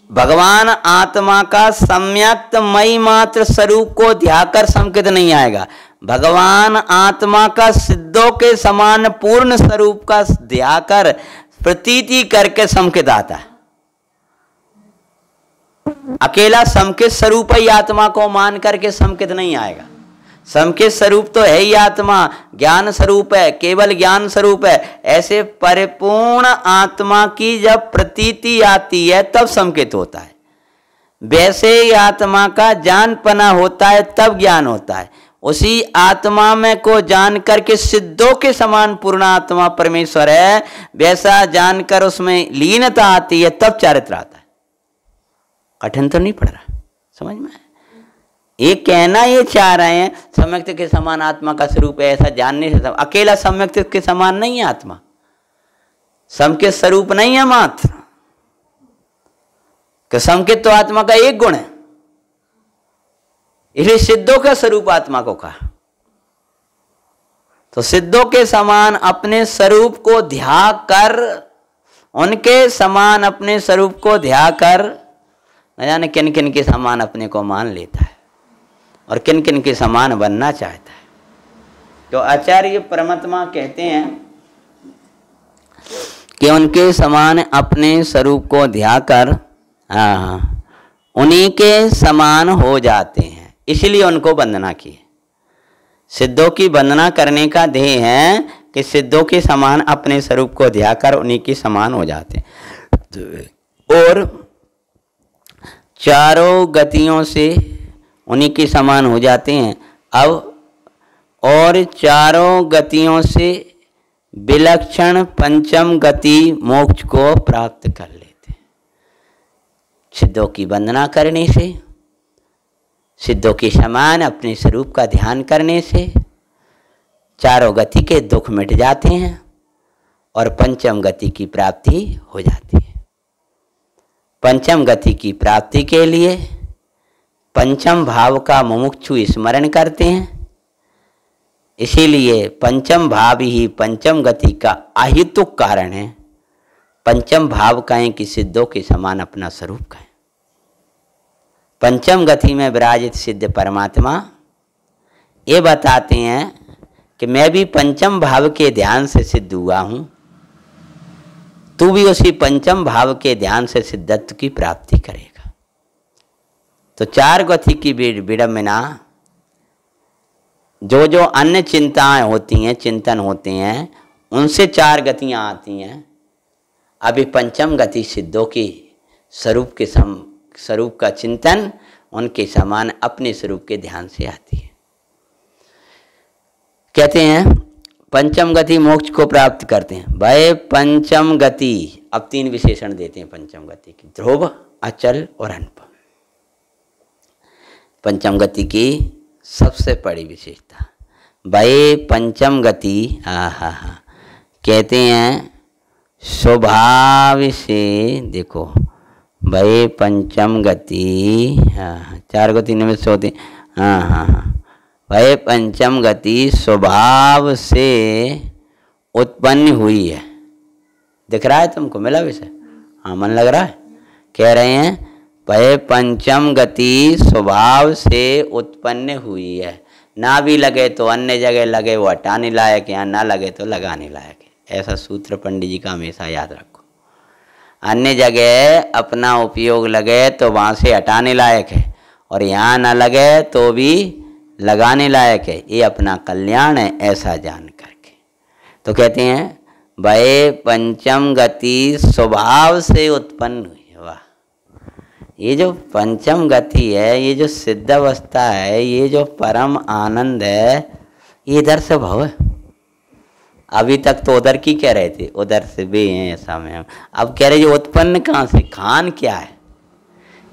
भगवान आत्मा का सम्यक्त मई मात्र स्वरूप को ध्याकर संकेत नहीं आएगा। भगवान आत्मा का सिद्धों के समान पूर्ण स्वरूप का ध्याकर प्रतीति करके संकेत आता है। अकेला संकेत स्वरूप ही आत्मा को मान करके संकेत नहीं आएगा। संकेत स्वरूप तो है ही आत्मा, ज्ञान स्वरूप है, केवल ज्ञान स्वरूप है। ऐसे परिपूर्ण आत्मा की जब प्रतीति आती है तब संकेत होता है, वैसे ही आत्मा का जानपना होता है तब ज्ञान होता है। उसी आत्मा में को जानकर के सिद्धों के समान पूर्ण आत्मा परमेश्वर है, वैसा जानकर उसमें लीनता आती है तब चारित्र आता है। कठिन तो नहीं पड़ रहा, समझ में? ये कहना ये चाह रहे हैं सम्यक्त के समान आत्मा का स्वरूप है, ऐसा जानने से अकेला सम्यक्त के समान नहीं है आत्मा, समकेत स्वरूप नहीं है मात्र, कि समकेत तो आत्मा का एक गुण है, इसलिए सिद्धों का स्वरूप आत्मा को कहा। तो सिद्धों के समान अपने स्वरूप को ध्या कर, उनके समान अपने स्वरूप को ध्या कर न जाने किन किन के समान अपने को मान लेता है और किन किन के समान बनना चाहता है। तो आचार्य परमात्मा कहते हैं कि उनके समान अपने स्वरूप को ध्या कर उन्हीं के समान हो जाते हैं, इसलिए उनको वंदना की। सिद्धों की वंदना करने का ध्येय है कि सिद्धों के समान अपने स्वरूप को ध्या कर उन्हीं के समान हो जाते हैं और चारों गतियों से उन्हीं के समान हो जाते हैं। अब और चारों गतियों से विलक्षण पंचम गति मोक्ष को प्राप्त कर लेते हैं। सिद्धों की वंदना करने से, सिद्धों के समान अपने स्वरूप का ध्यान करने से चारों गति के दुख मिट जाते हैं और पंचम गति की प्राप्ति हो जाती है। पंचम गति की प्राप्ति के लिए पंचम भाव का मुमुक्षु स्मरण करते हैं, इसीलिए पंचम भाव ही पंचम गति का अहेतुक कारण है। पंचम भाव कहें कि सिद्धों के समान अपना स्वरूप कहें। पंचम गति में विराजित सिद्ध परमात्मा ये बताते हैं कि मैं भी पंचम भाव के ध्यान से सिद्ध हुआ हूँ, तू भी उसी पंचम भाव के ध्यान से सिद्धत्व की प्राप्ति करेगा। तो चार गति की विडंबना, जो जो अन्य चिंताएं होती हैं, चिंतन होते हैं, उनसे चार गतियां आती हैं। अभी पंचम गति सिद्धों की स्वरूप का चिंतन उनके समान अपने स्वरूप के ध्यान से आती है। कहते हैं पंचम गति मोक्ष को प्राप्त करते हैं। वह पंचम गति अब 3 विशेषण देते हैं पंचम गति की, ध्रुव, अचल और अनुपम। पंचम गति की सबसे बड़ी विशेषता, भय पंचम गति, कहते हैं स्वभाव से, देखो भय पंचम गति, 4 गति निमित्त होती, भय पंचम गति स्वभाव से उत्पन्न हुई है। दिख रहा है तुमको, मिला विषय? हाँ, मन लग रहा है? कह रहे हैं भय पंचम गति स्वभाव से उत्पन्न हुई है। ना भी लगे तो अन्य जगह लगे वो हटाने लायक, यहाँ ना लगे तो लगाने लायक है। ऐसा सूत्र पंडित जी का हमेशा याद रखो। अन्य जगह अपना उपयोग लगे तो वहाँ से हटाने लायक है, और यहाँ ना लगे तो भी लगाने लायक है। ये अपना कल्याण है, ऐसा जान करके। तो कहते हैं भय पंचम गति स्वभाव से उत्पन्न हुई। वाह, ये जो पंचम गति है, ये जो सिद्ध अवस्था है, ये जो परम आनंद है, ये इधर से भव है। अभी तक तो उधर की कह रहे थे, उधर से भी हैं ऐसा में। अब कह रहे जो उत्पन्न कहाँ से, खान क्या है,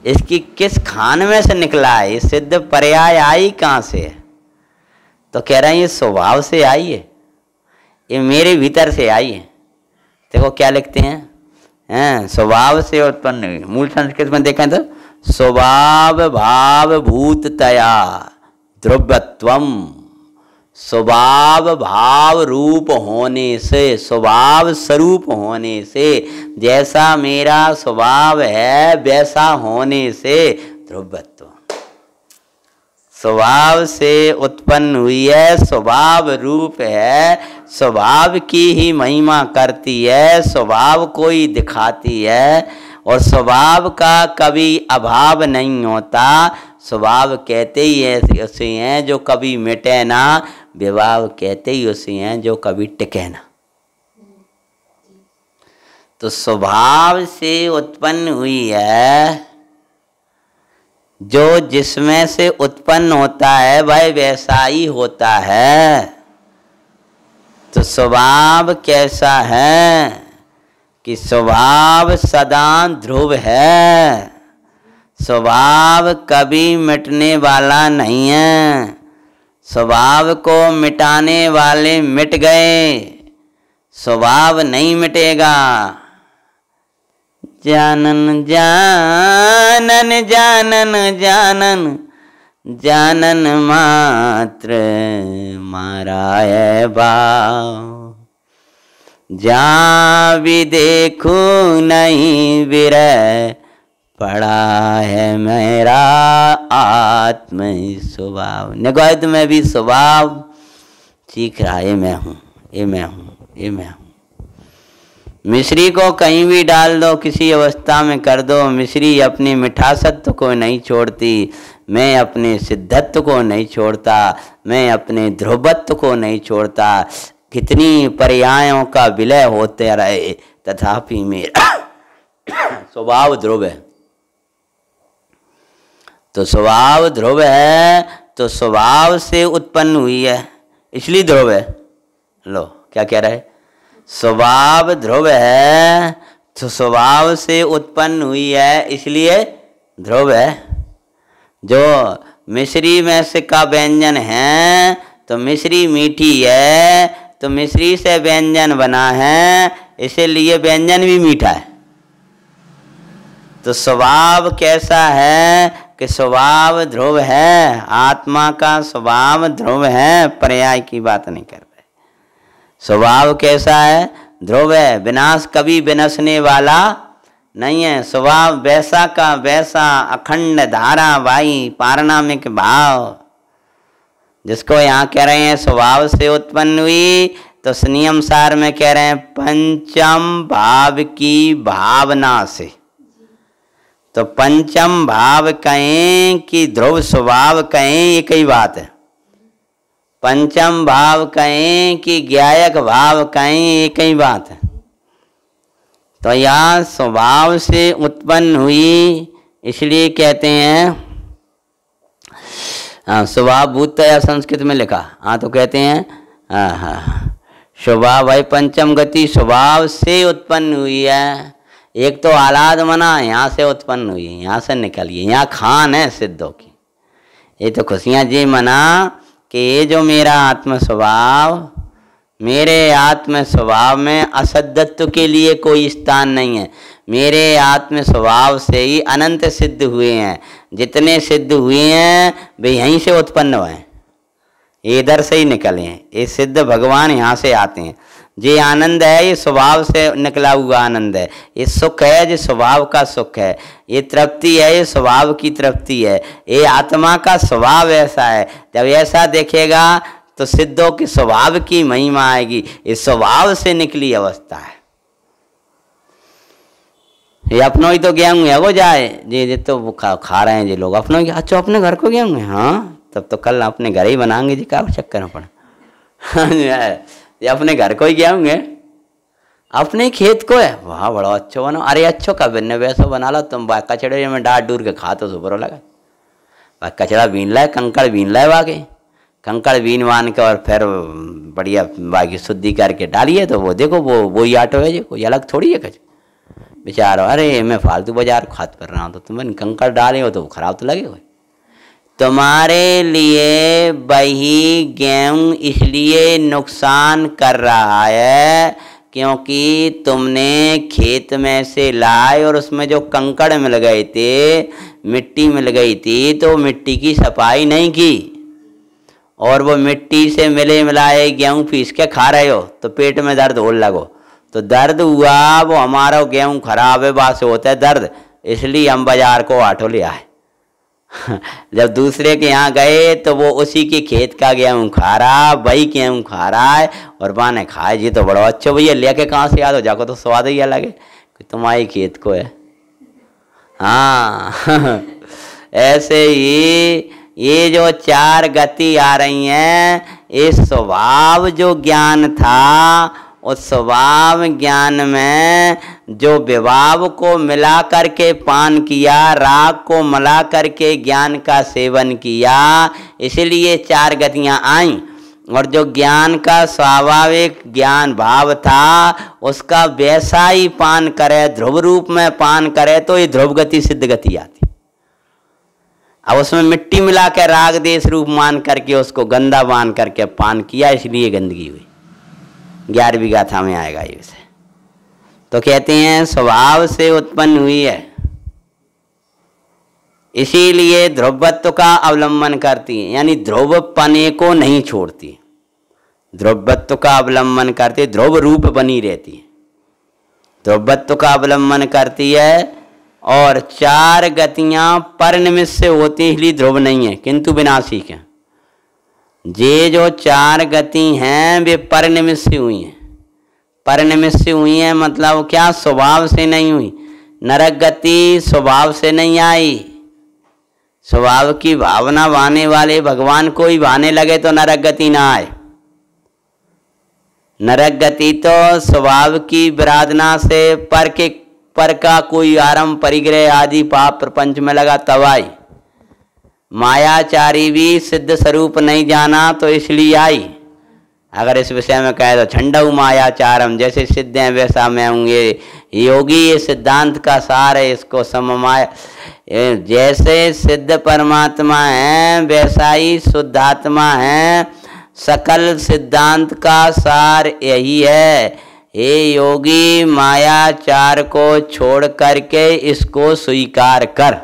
इसकी किस खान में से निकला है, ये सिद्ध पर्याय आई कहाँ से है? तो कह रहे हैं ये स्वभाव से आई है, ये मेरे भीतर से आई है। देखो क्या लिखते हैं, स्वभाव से उत्पन्न हुई। मूल संस्कृत में देखें तो स्वभाव भाव भूततया द्रव्यत्वम, स्वभाव भाव रूप होने से, स्वभाव स्वरूप होने से, जैसा मेरा स्वभाव है वैसा होने से द्रव्यत्व, स्वभाव से उत्पन्न हुई है, स्वभाव रूप है, स्वभाव की ही महिमा करती है, स्वभाव को ही दिखाती है, और स्वभाव का कभी अभाव नहीं होता। स्वभाव कहते ही ऐसे हैं जो कभी मिटे ना, विभाव कहते ही उसे हैं जो कभी टिके ना। तो स्वभाव से उत्पन्न हुई है, जो जिसमें से उत्पन्न होता है वह वैसा ही होता है। तो स्वभाव कैसा है कि स्वभाव सदा ध्रुव है, स्वभाव कभी मिटने वाला नहीं है। स्वभाव को मिटाने वाले मिट गए, स्वभाव नहीं मिटेगा। जानन जानन जानन जानन जानन मात्र मारा है भाव, जहाँ भी देखूं नहीं विरह पड़ा है मेरा आत्म स्वभाव। निगोद में भी स्वभाव सीख रहा है, ये मैं हूँ, ये मैं हूँ, ये मैं हूँ। मिश्री को कहीं भी डाल दो, किसी अवस्था में कर दो, मिश्री अपनी मिठासत्व को नहीं छोड़ती। मैं अपने सिद्धत्व को नहीं छोड़ता, मैं अपने ध्रुवत्व को नहीं छोड़ता। कितनी पर्यायों का विलय होते रहे, तथापि मेरा स्वभाव ध्रुव है। तो स्वभाव ध्रुव है, तो स्वभाव से उत्पन्न हुई है, इसलिए ध्रुव है। लो क्या कह रहा है, स्वभाव ध्रुव है तो स्वभाव से उत्पन्न हुई है, इसलिए ध्रुव है। जो मिश्री में से का व्यंजन है, तो मिश्री मीठी है, तो मिश्री से व्यंजन बना है, इसीलिए व्यंजन भी मीठा है। तो स्वभाव कैसा है कि स्वभाव ध्रुव है, आत्मा का स्वभाव ध्रुव है, पर्याय की बात नहीं कर रहे। स्वभाव कैसा है, ध्रुव है, विनाश कभी विनशने वाला नहीं है। स्वभाव वैसा का वैसा अखंड धारावाही पारणामिक भाव, जिसको यहाँ कह रहे हैं स्वभाव से उत्पन्न हुई, तो नियम सार में कह रहे हैं पंचम भाव की भावना से। तो पंचम भाव कहें कि ध्रुव स्वभाव कहें, एक ही बात है। पंचम भाव कहें कि ज्ञायक भाव कहें, एक ही बात है। तो यह स्वभाव से उत्पन्न हुई, इसलिए कहते हैं स्वभाव भूत, या संस्कृत में लिखा, हाँ तो कहते हैं स्वभाव है पंचम गति, स्वभाव से उत्पन्न हुई है। एक तो आलाद मना यहाँ से उत्पन्न हुई है, यहाँ से निकली, यहाँ खान है सिद्धों की। ये तो खुशियाँ जी मना कि ये जो मेरा आत्म स्वभाव, मेरे आत्म स्वभाव में असद्दत्व के लिए कोई स्थान नहीं है। मेरे आत्म स्वभाव से ही अनंत सिद्ध हुए हैं। जितने सिद्ध हुए हैं वे यहीं से उत्पन्न हुए हैं, इधर से ही निकले हैं। ये सिद्ध भगवान यहाँ से आते हैं। ये आनंद है, ये स्वभाव से निकला हुआ आनंद है। ये सुख है, ये स्वभाव का सुख है। ये तृप्ति है, ये स्वभाव की तृप्ति है। ये आत्मा का स्वभाव ऐसा है। जब ऐसा देखेगा तो सिद्धों के स्वभाव की महिमा आएगी। इस स्वभाव से निकली अवस्था है। ये अपनों ही तो गेहूं है वो जाए जी तो वो खा रहे हैं जी लोग अपनों ही। अच्छा अपने घर को गेहूं है, हाँ तब तो कल अपने घर ही बनाएंगे जी, क्या चक्कर में पड़ा। ये अपने घर को ही गेहूं है, अपने खेत को है। वाह बड़ा अच्छा बना। अरे अच्छो का बिन्ने वैसा बना लो तुम, कचड़े में डाट डूर के खा तो सुबह लगा। कचड़ा बीन लाए, कंकड़ बीन लाए, बाकी कंकड़ बीन मान के और फिर बढ़िया बाकी शुद्धि करके डालिए तो वो देखो वो ही आटो है जी, कोई अलग थोड़ी है कच बेचारो। अरे मैं फालतू बाजार खाद कर रहा हूँ तो तुम्हें कंकड़ डाले हो तो खराब तो लगेगा। तुम्हारे लिए वही गेहूं इसलिए नुकसान कर रहा है क्योंकि तुमने खेत में से लाए और उसमें जो कंकड़ मिल गए थे, मिट्टी मिल गई थी, तो मिट्टी की सफाई नहीं की और वो मिट्टी से मिले मिलाए गेहूं पीस के खा रहे हो तो पेट में दर्द हो लगो। तो दर्द हुआ, वो हमारा गेहूं खराब है, बात से होता है दर्द, इसलिए हम बाजार को आटो ले आए। जब दूसरे के यहाँ गए तो वो उसी के खेत का गेहूं खा रहा, वही गेहूं खा रहा है और बाने खाए जी तो बड़ा अच्छा भैया लेके कहाँ से याद हो जाको तो स्वाद ही अलग है कि तुम्हारे खेत को है। हाँ ऐसे ही ये जो चार गति आ रही हैं, ये स्वभाव जो ज्ञान था उस स्वभाव ज्ञान में जो विभाव को मिला करके पान किया, राग को मिला करके ज्ञान का सेवन किया, इसलिए चार गतियां आईं। और जो ज्ञान का स्वाभाविक ज्ञान भाव था उसका वैसा ही पान करे, ध्रुव रूप में पान करे तो ये ध्रुव गति सिद्ध गति आती। अब उसमें मिट्टी मिला के राग देश रूप मान करके उसको गंदा मान करके पान किया, इसलिए गंदगी हुई। 11वीं गाथा में आएगा ये विषय। तो कहते हैं स्वभाव से उत्पन्न हुई है, इसीलिए ध्रुवत्व का अवलंबन करती है, यानी ध्रुव पने को नहीं छोड़ती, ध्रुवत्व का अवलंबन करती, ध्रुव रूप बनी रहती है, ध्रुवत्व का अवलंबन करती है। और चार गतियां परनिमित्त से होती इसलिए ध्रुव नहीं है किंतु विनाशिक है। ये जो चार गति हैं वे परनिमित्त से हुई हैं। परनिमित्त से हुई हैं मतलब क्या, स्वभाव से नहीं हुई। नरक गति स्वभाव से नहीं आई। स्वभाव की भावना भाने वाले भगवान को ही भाने लगे तो नरक गति ना आए। नरक गति तो स्वभाव की विराधना से पर का कोई आरंभ परिग्रह आदि पाप प्रपंच में लगा तब आई। मायाचारी भी सिद्ध स्वरूप नहीं जाना तो इसलिए आई। अगर इस विषय में कहे तो छंडऊ मायाचारम, जैसे सिद्ध हैं वैसा मैं हूँगे योगी, ये सिद्धांत का सार है। इसको सममाया, जैसे सिद्ध परमात्मा हैं वैसा ही शुद्धात्मा हैं। सकल सिद्धांत का सार यही है। हे योगी मायाचार को छोड़ करके इसको स्वीकार कर।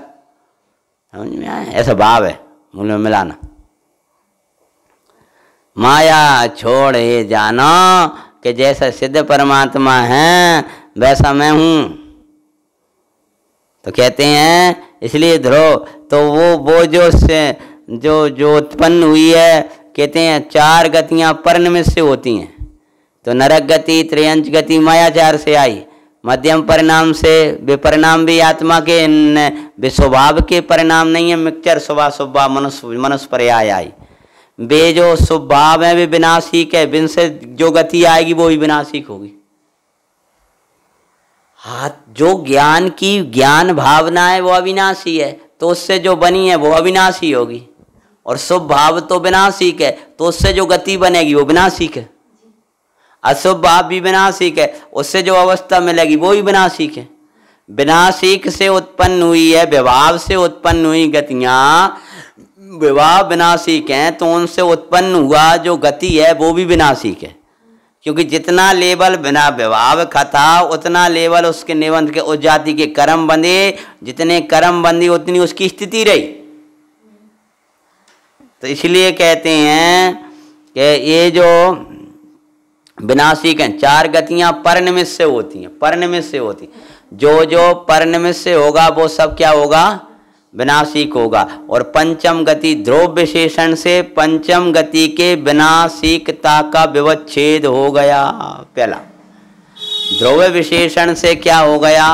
समझ में आया? ऐसा भाव है मूल में मिलाना। माया छोड़ ये जानो कि जैसा सिद्ध परमात्मा है वैसा मैं हूं। तो कहते हैं इसलिए ध्रुव तो वो जो उत्पन्न हुई है, कहते हैं चार गतियां परनिमित्त से होती हैं। तो नरक गति त्रयंच गति मायाचार से आई। मध्यम परिणाम से विपरिणाम भी आत्मा के स्वभाव के परिणाम नहीं है। मिक्सचर स्वभाव मनुष्य पर्याय आई। वे जो स्वभाव है वे विनाशिक है, बिन से जो गति आएगी वो भी विनाशिक होगी। हाँ, जो ज्ञान की ज्ञान भावना है वो अविनाशी है, तो उससे जो बनी है वो अविनाशी होगी। और शुभ भाव तो विनाशिक है, तो उससे जो गति बनेगी वो विनाशिक है। अशुभ भाव भी विनाशिक है, उससे जो अवस्था मिलेगी वो भी विनाशिक है। विनाशिक से उत्पन्न हुई है, विभाव से उत्पन्न हुई गतियां, विभाव विनाशिक हैं, तो उनसे उत्पन्न हुआ जो गति है वो भी विनाशिक है। क्योंकि जितना लेवल बिना विभाव का था उतना लेवल उसके निबंध के उस जाति के कर्म बंधे, जितने कर्म बंधे उतनी उसकी स्थिति रही। तो इसलिए कहते हैं कि ये जो विनाशिक हैं, चार गतियां परनिमित से होती हैं, परनिमित से होती। जो जो परनिमित से होगा वो सब क्या होगा, विनाशिक होगा। और पंचम गति ध्रुव विशेषण से पंचम गति के विनाशिकता का विवच्छेद हो गया। पहला ध्रुव विशेषण से क्या हो गया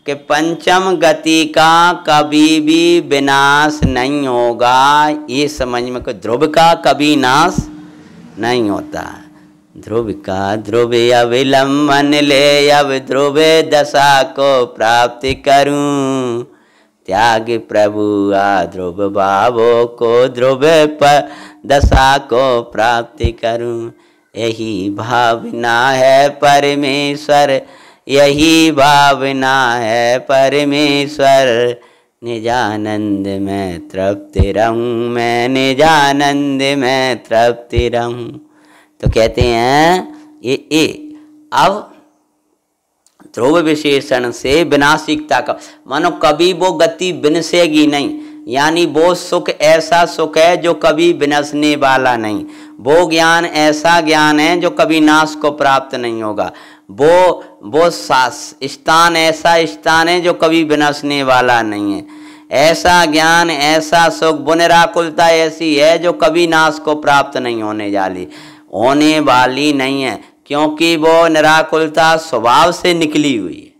कि पंचम गति का कभी भी विनाश नहीं होगा। ये समझ में कि ध्रुव का कभी नाश नहीं होता। ध्रुव का ध्रुव अविलंबन ले, अब ध्रुव दशा को प्राप्ति करूं, त्याग प्रभु आ ध्रुव भावों को ध्रुव पर दशा को प्राप्ति करूं। यही भावना है परमेश्वर, यही भावना है परमेश्वर, निजानंद में तृप्ति रहूं मैं, निजानंद में तृप्ति रहूं। तो कहते हैं ये अब ध्रुव विशेषण से विनाशिकता का, मानो कभी वो गति विनसेगी नहीं, यानी वो सुख ऐसा सुख है जो कभी विनसने वाला नहीं, वो ज्ञान ऐसा ज्ञान है जो कभी नाश को प्राप्त नहीं होगा, वो स्थान ऐसा स्थान है जो कभी विनसने वाला नहीं है। ऐसा ज्ञान ऐसा सुख, वो निराकुलता ऐसी है जो कभी नाश को प्राप्त नहीं होने वाली नहीं है, क्योंकि वो निराकुलता स्वभाव से निकली हुई है।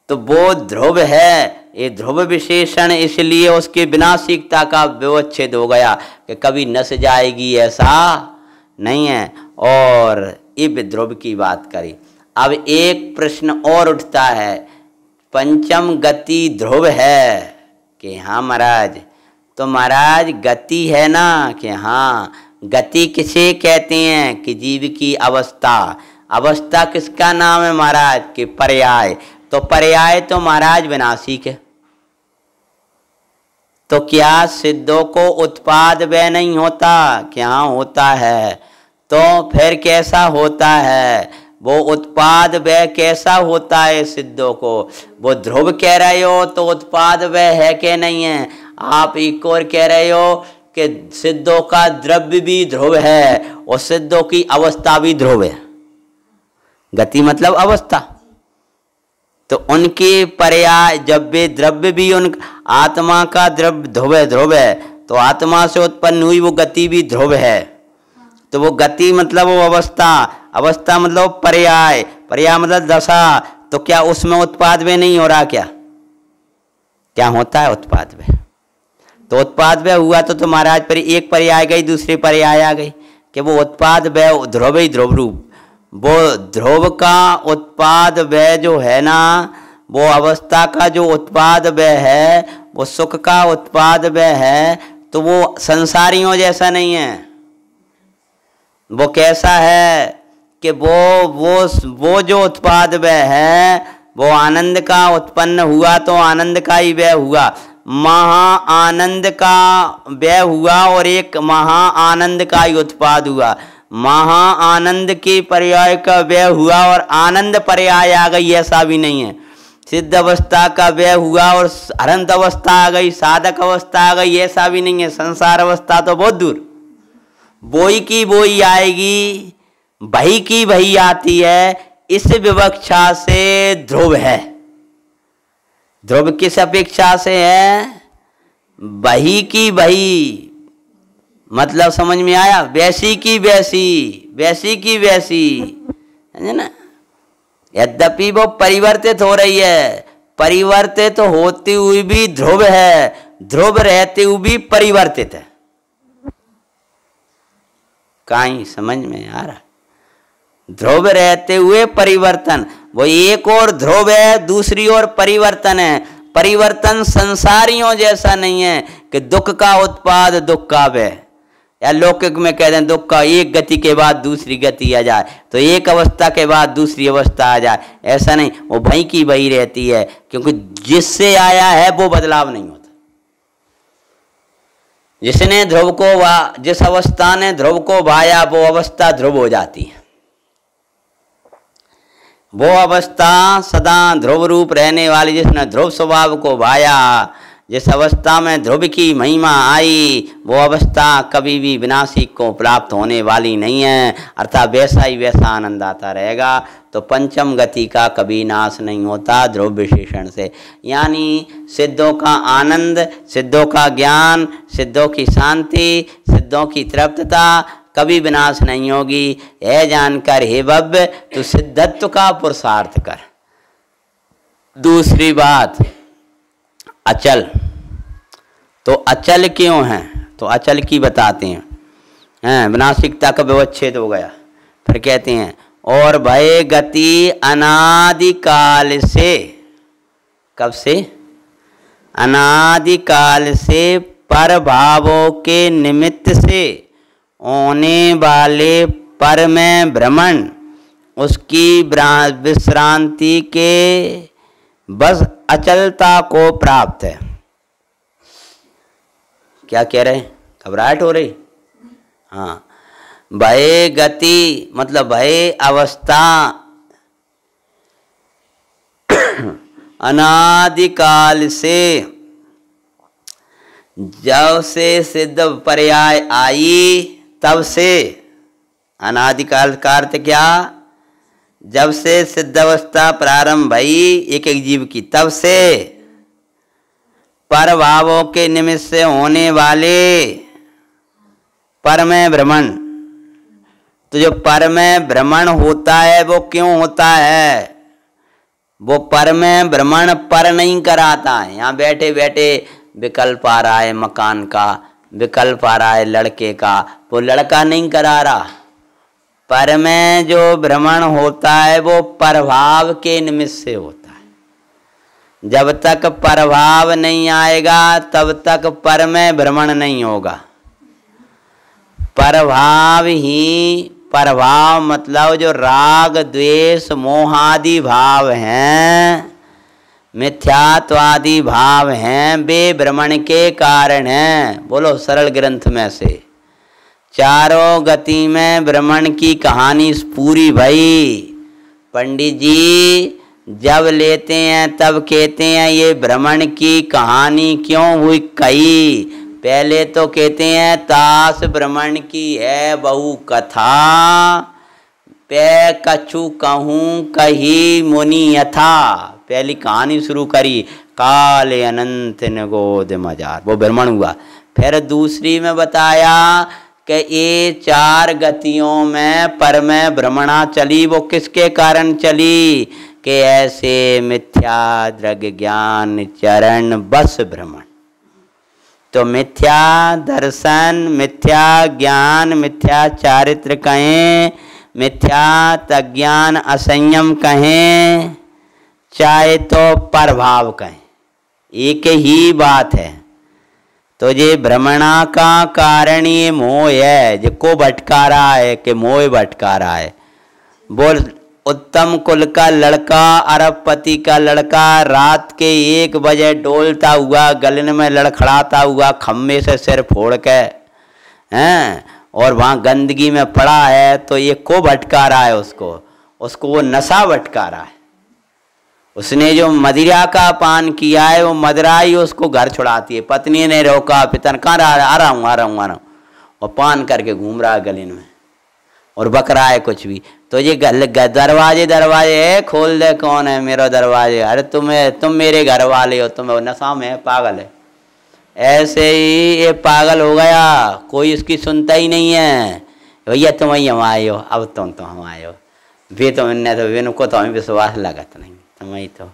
तो वो ध्रुव है, ये ध्रुव विशेषण, इसलिए उसकी विनाशिकता का विवच्छेद हो गया कि कभी नस जाएगी ऐसा नहीं है। और ये ध्रुव की बात करी। अब एक प्रश्न और उठता है, पंचम गति ध्रुव है कि हाँ महाराज, तो महाराज गति है ना कि हाँ। गति किसे कहते हैं कि जीव की अवस्था, अवस्था किसका नाम है महाराज कि पर्याय। तो पर्याय तो महाराज विनाशिक है। तो क्या सिद्धों को उत्पाद व्यय नहीं होता? क्या होता है। तो फिर कैसा होता है वो उत्पाद व्यय, कैसा होता है सिद्धों को? वो ध्रुव कह रहे हो तो उत्पाद व्यय है कि नहीं है? आप एक और कह रहे हो कि सिद्धों का द्रव्य भी ध्रुव है और सिद्धों की अवस्था भी ध्रुव है। गति मतलब अवस्था। तो उनके पर्याय जब वे द्रव्य भी, उन आत्मा का द्रव्य ध्रुव है, तो आत्मा से उत्पन्न हुई वो गति भी ध्रुव है। तो वो गति मतलब वो अवस्था, अवस्था मतलब पर्याय, पर्याय मतलब दशा। तो क्या उसमें उत्पाद व्यय नहीं हो रहा? क्या होता है उत्पाद व्यय? तो उत्पाद व्यय हुआ तो महाराज पर एक पर्याय गई, दूसरी पर्याय आ गई कि वो उत्पाद व्यय ध्रुव ही ध्रुव रूप। वो ध्रुव का उत्पाद व्यय जो है ना, वो अवस्था का जो उत्पाद व्यय है, वो सुख का उत्पाद व्यय है, तो वो संसारियों जैसा नहीं है। वो कैसा है कि वो जो उत्पाद व्यय है वो आनंद का उत्पन्न हुआ तो आनंद का ही व्यय हुआ, महा आनंद का व्यय हुआ और एक महा आनंद का ही उत्पाद हुआ। महा आनंद के पर्याय का व्यय हुआ और आनंद पर्याय आ गई, ऐसा भी नहीं है। सिद्ध अवस्था का व्यय हुआ और अनंत अवस्था आ गई, साधक अवस्था आ गई, ऐसा भी नहीं है। संसार अवस्था तो बहुत दूर, बोई की बोई आएगी, बही की बही आती है। इस विवक्षा से ध्रुव है। ध्रुव किस अपेक्षा से है? बही की बही, मतलब समझ में आया? वैसी की वैसी, वैसी की वैसी, है ना। यद्यपि वो परिवर्तित हो रही है, परिवर्तित होती हुई भी ध्रुव है, ध्रुव रहते हुए भी परिवर्तित है। कहीं समझ में आ रहा? ध्रुव रहते हुए परिवर्तन, वो एक और ध्रुव है, दूसरी ओर परिवर्तन है। परिवर्तन संसारियों जैसा नहीं है कि दुख का उत्पाद दुख का व्यय, या लौकिक में कह दें दुख का एक गति के बाद दूसरी गति आ जाए, तो एक अवस्था के बाद दूसरी अवस्था आ जाए, ऐसा नहीं, वो वहीं की वही रहती है, क्योंकि जिससे आया है वो बदलाव नहीं होता। जिसने ध्रुव को जिस अवस्था ने ध्रुव को भाया वो अवस्था ध्रुव हो जाती है। वो अवस्था सदा ध्रुव रूप रहने वाली, जिसने ध्रुव स्वभाव को भाया, जिस अवस्था में ध्रुव की महिमा आई, वो अवस्था कभी भी विनाशी को प्राप्त होने वाली नहीं है, अर्थात वैसा ही वैसा आनंद आता रहेगा। तो पंचम गति का कभी नाश नहीं होता ध्रुव विशेषण से। यानी सिद्धों का आनंद, सिद्धों का ज्ञान, सिद्धों की शांति, सिद्धों की तृप्तता कभी विनाश नहीं होगी। यह जानकर हे भव्य तू सिद्धत्व का पुरुषार्थ कर। दूसरी बात, अचल। तो अचल क्यों है? तो अचल की बताते हैं, विनाशिकता का व्यवच्छेद हो गया। फिर कहते हैं और भय गति अनादिकाल से, कब से? अनादिकाल से पर भावों के निमित्त से होने वाले पर में भ्रमण, उसकी विश्रांति के बस अचलता को प्राप्त है। क्या कह रहे हैं? घबराहट हो रही? हाँ, भय गति मतलब भय अवस्था अनादिकाल से, जब से सिद्ध पर्याय आई तब से। अनादिकाल का अर्थ क्या? जब से सिद्ध अवस्था प्रारंभ भई एक एक जीव की, तब से पर भावों के निमित्त से होने वाले पर में भ्रमण। तो जो पर में भ्रमण होता है वो क्यों होता है? वो पर में भ्रमण पर नहीं कराता है। यहाँ बैठे बैठे विकल्प आ रहा है मकान का, विकल्प आ रहा है लड़के का, वो लड़का नहीं करा रहा। पर में जो भ्रमण होता है वो प्रभाव के निमित्त से होता है। जब तक प्रभाव नहीं आएगा तब तक पर में भ्रमण नहीं होगा। प्रभाव ही, प्रभाव मतलब जो राग द्वेष मोहादि भाव हैं, मिथ्यात्वादि भाव हैं, वे भ्रमण के कारण हैं। बोलो सरल ग्रंथ में से चारों गति में भ्रमण की कहानी पूरी भई। पंडित जी जब लेते हैं तब कहते हैं ये भ्रमण की कहानी क्यों हुई कही। पहले तो कहते हैं तास भ्रमण की है बहु कथा, पे कछु कहूँ कही मुनि यथा। पहली कहानी शुरू करी, काले अनंत निगोद मजार, वो भ्रमण हुआ। फिर दूसरी में बताया कि ये चार गतियों में पर में भ्रमणा चली, वो किसके कारण चली? कि ऐसे मिथ्या दृग ज्ञान चरण बस भ्रमण। तो मिथ्या दर्शन, मिथ्या ज्ञान, मिथ्या चारित्र कहें, मिथ्या तज्ञान असंयम कहें, चाहे तो प्रभाव कहें, एक ही बात है। तो ये भ्रमणा का कारण ये मोह है, जिसको भटका रहा है कि मोह भटका रहा है। बोल उत्तम कुल का लड़का, अरबपति का लड़का रात के 1 बजे डोलता हुआ, गलन में लड़खड़ाता हुआ खम्भे से सिर फोड़ के हैं, और वहाँ गंदगी में पड़ा है, तो ये को भटका रहा है? उसको वो नशा भटका रहा है। उसने जो मदिरा का पान किया है वो मदिरा ही उसको घर छुड़ाती है। पत्नी ने रोका, पिता कहाँ आ रहा हूँ, और पान करके घूम रहा है गले में और बक रहा है कुछ भी। तो ये दरवाजे खोल दे, कौन है मेरा दरवाजे? अरे तुम मेरे घर वाले हो, तुम नशा में पागल है। ऐसे ही ये पागल हो गया, कोई इसकी सुनता ही नहीं है। भैया तुम ही हम आए हो, अब तुम तो हम आए हो, वे तुमने तो इनको तो हमें विश्वास लगत नहीं, तुम्हें तो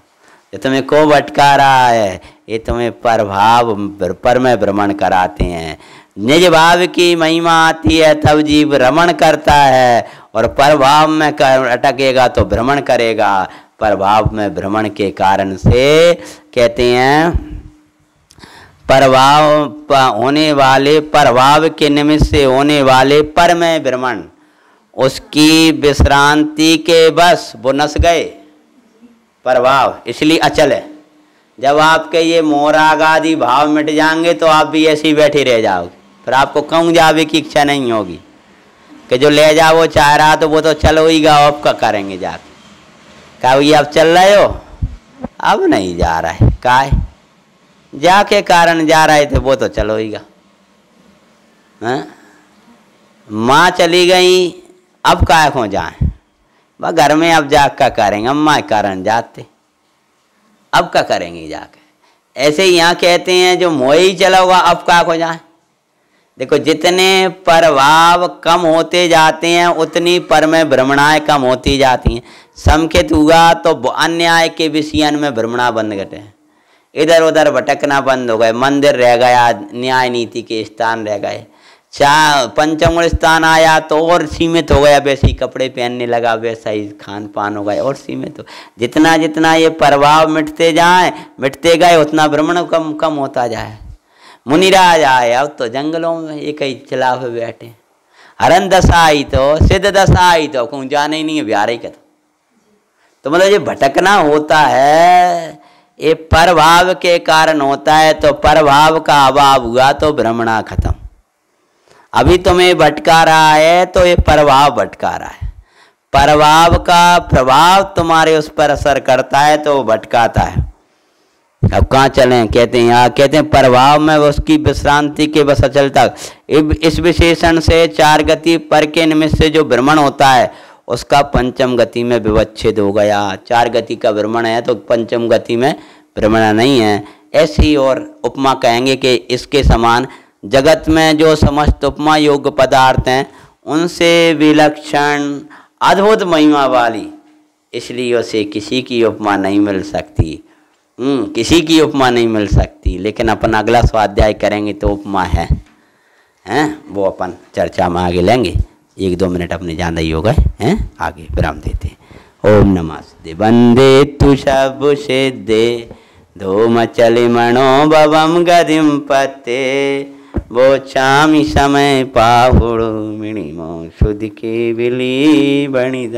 ये तुम्हें को भटका रहा है, ये तुम्हें प्रभाव पर में भ्रमण कराते हैं। निज भाव की महिमा आती है तब जीव भ्रमण करता है, और प्रभाव में अटकेगा तो भ्रमण करेगा। प्रभाव में भ्रमण के कारण से कहते हैं होने वाले प्रभाव के निमित्त से होने वाले पर में भ्रमण, उसकी विश्रांति के बस वो नस गए प्रभाव, इसलिए अचल है। जब आपके ये मोराग आदि भाव मिट जाएंगे तो आप भी ऐसे ही बैठे रह जाओगे, फिर आपको कहूँ जावे की इच्छा नहीं होगी कि जो ले जाओ वो चाह रहा तो वो तो चलो ही गा, अब क्या करेंगे जाके, क्या ये अब चल रहे हो, अब नहीं जा रहा है, काय जाके कारण जा रहे थे वो तो चलो ही गा। माँ चली गई, अब काय को जाए, वह घर में अब जाग का करेंगे, अम्मा के कारण जाते, अब क्या करेंगे जाके। ऐसे ही यहाँ कहते हैं जो मोह ही चला हुआ अब क्या हो जाए। देखो जितने प्रभाव कम होते जाते हैं उतनी पर में भ्रमणाएं कम होती जाती हैं। समखित हुआ तो अन्याय के विषयन में भ्रमणा बंद घटे, इधर उधर भटकना बंद हो गए, मंदिर रह गया, न्याय नीति के स्थान रह गए, पंचम स्थान आया तो और सीमित हो गया, वैसे ही कपड़े पहनने लगा, वैसा ही खान पान हो गया और सीमित हो। जितना जितना ये प्रभाव मिटते गए उतना भ्रमण कम कम होता जाए। मुनिराज आए, अब तो जंगलों में एक ही चला हुए बैठे, हरण दशा आई तो सिद्ध दशा आई तो कहूँ जाने ही नहीं है, बिहार ही का तो मतलब ये भटकना होता है, ये प्रभाव के कारण होता है। तो प्रभाव का अभाव हुआ तो भ्रमणा खत्म। अभी तुम्हें भटका रहा है तो ये प्रभाव भटका रहा है, प्रभाव का प्रभाव तुम्हारे उस पर असर करता है तो वो भटकाता है। अब कहाँ चलें, कहते हैं यहाँ, कहते हैं प्रभाव में उसकी विश्रांति के बस अचलता। इस विशेषण से चार गति पर के निमित्त से जो भ्रमण होता है उसका पंचम गति में विवच्छेद हो गया। चार गति का भ्रमण है तो पंचम गति में भ्रमण नहीं है। ऐसी और उपमा कहेंगे कि इसके समान जगत में जो समस्त उपमा योग्य पदार्थ हैं उनसे विलक्षण अद्भुत महिमा वाली, इसलिए उसे किसी की उपमा नहीं मिल सकती, किसी की उपमा नहीं मिल सकती। लेकिन अपन अगला स्वाध्याय करेंगे तो उपमा है वो अपन चर्चा में आगे लेंगे। 1-2 मिनट अपने ज़्यादा ही हो गए हैं, आगे विराम देते। ओम नमस्ते वंदे तु सब सिद्धे धूम चले मणो भवम गदिम पते वो चामी समय पाहुड़ मिणिमो शुद्ध के बिली बणिद।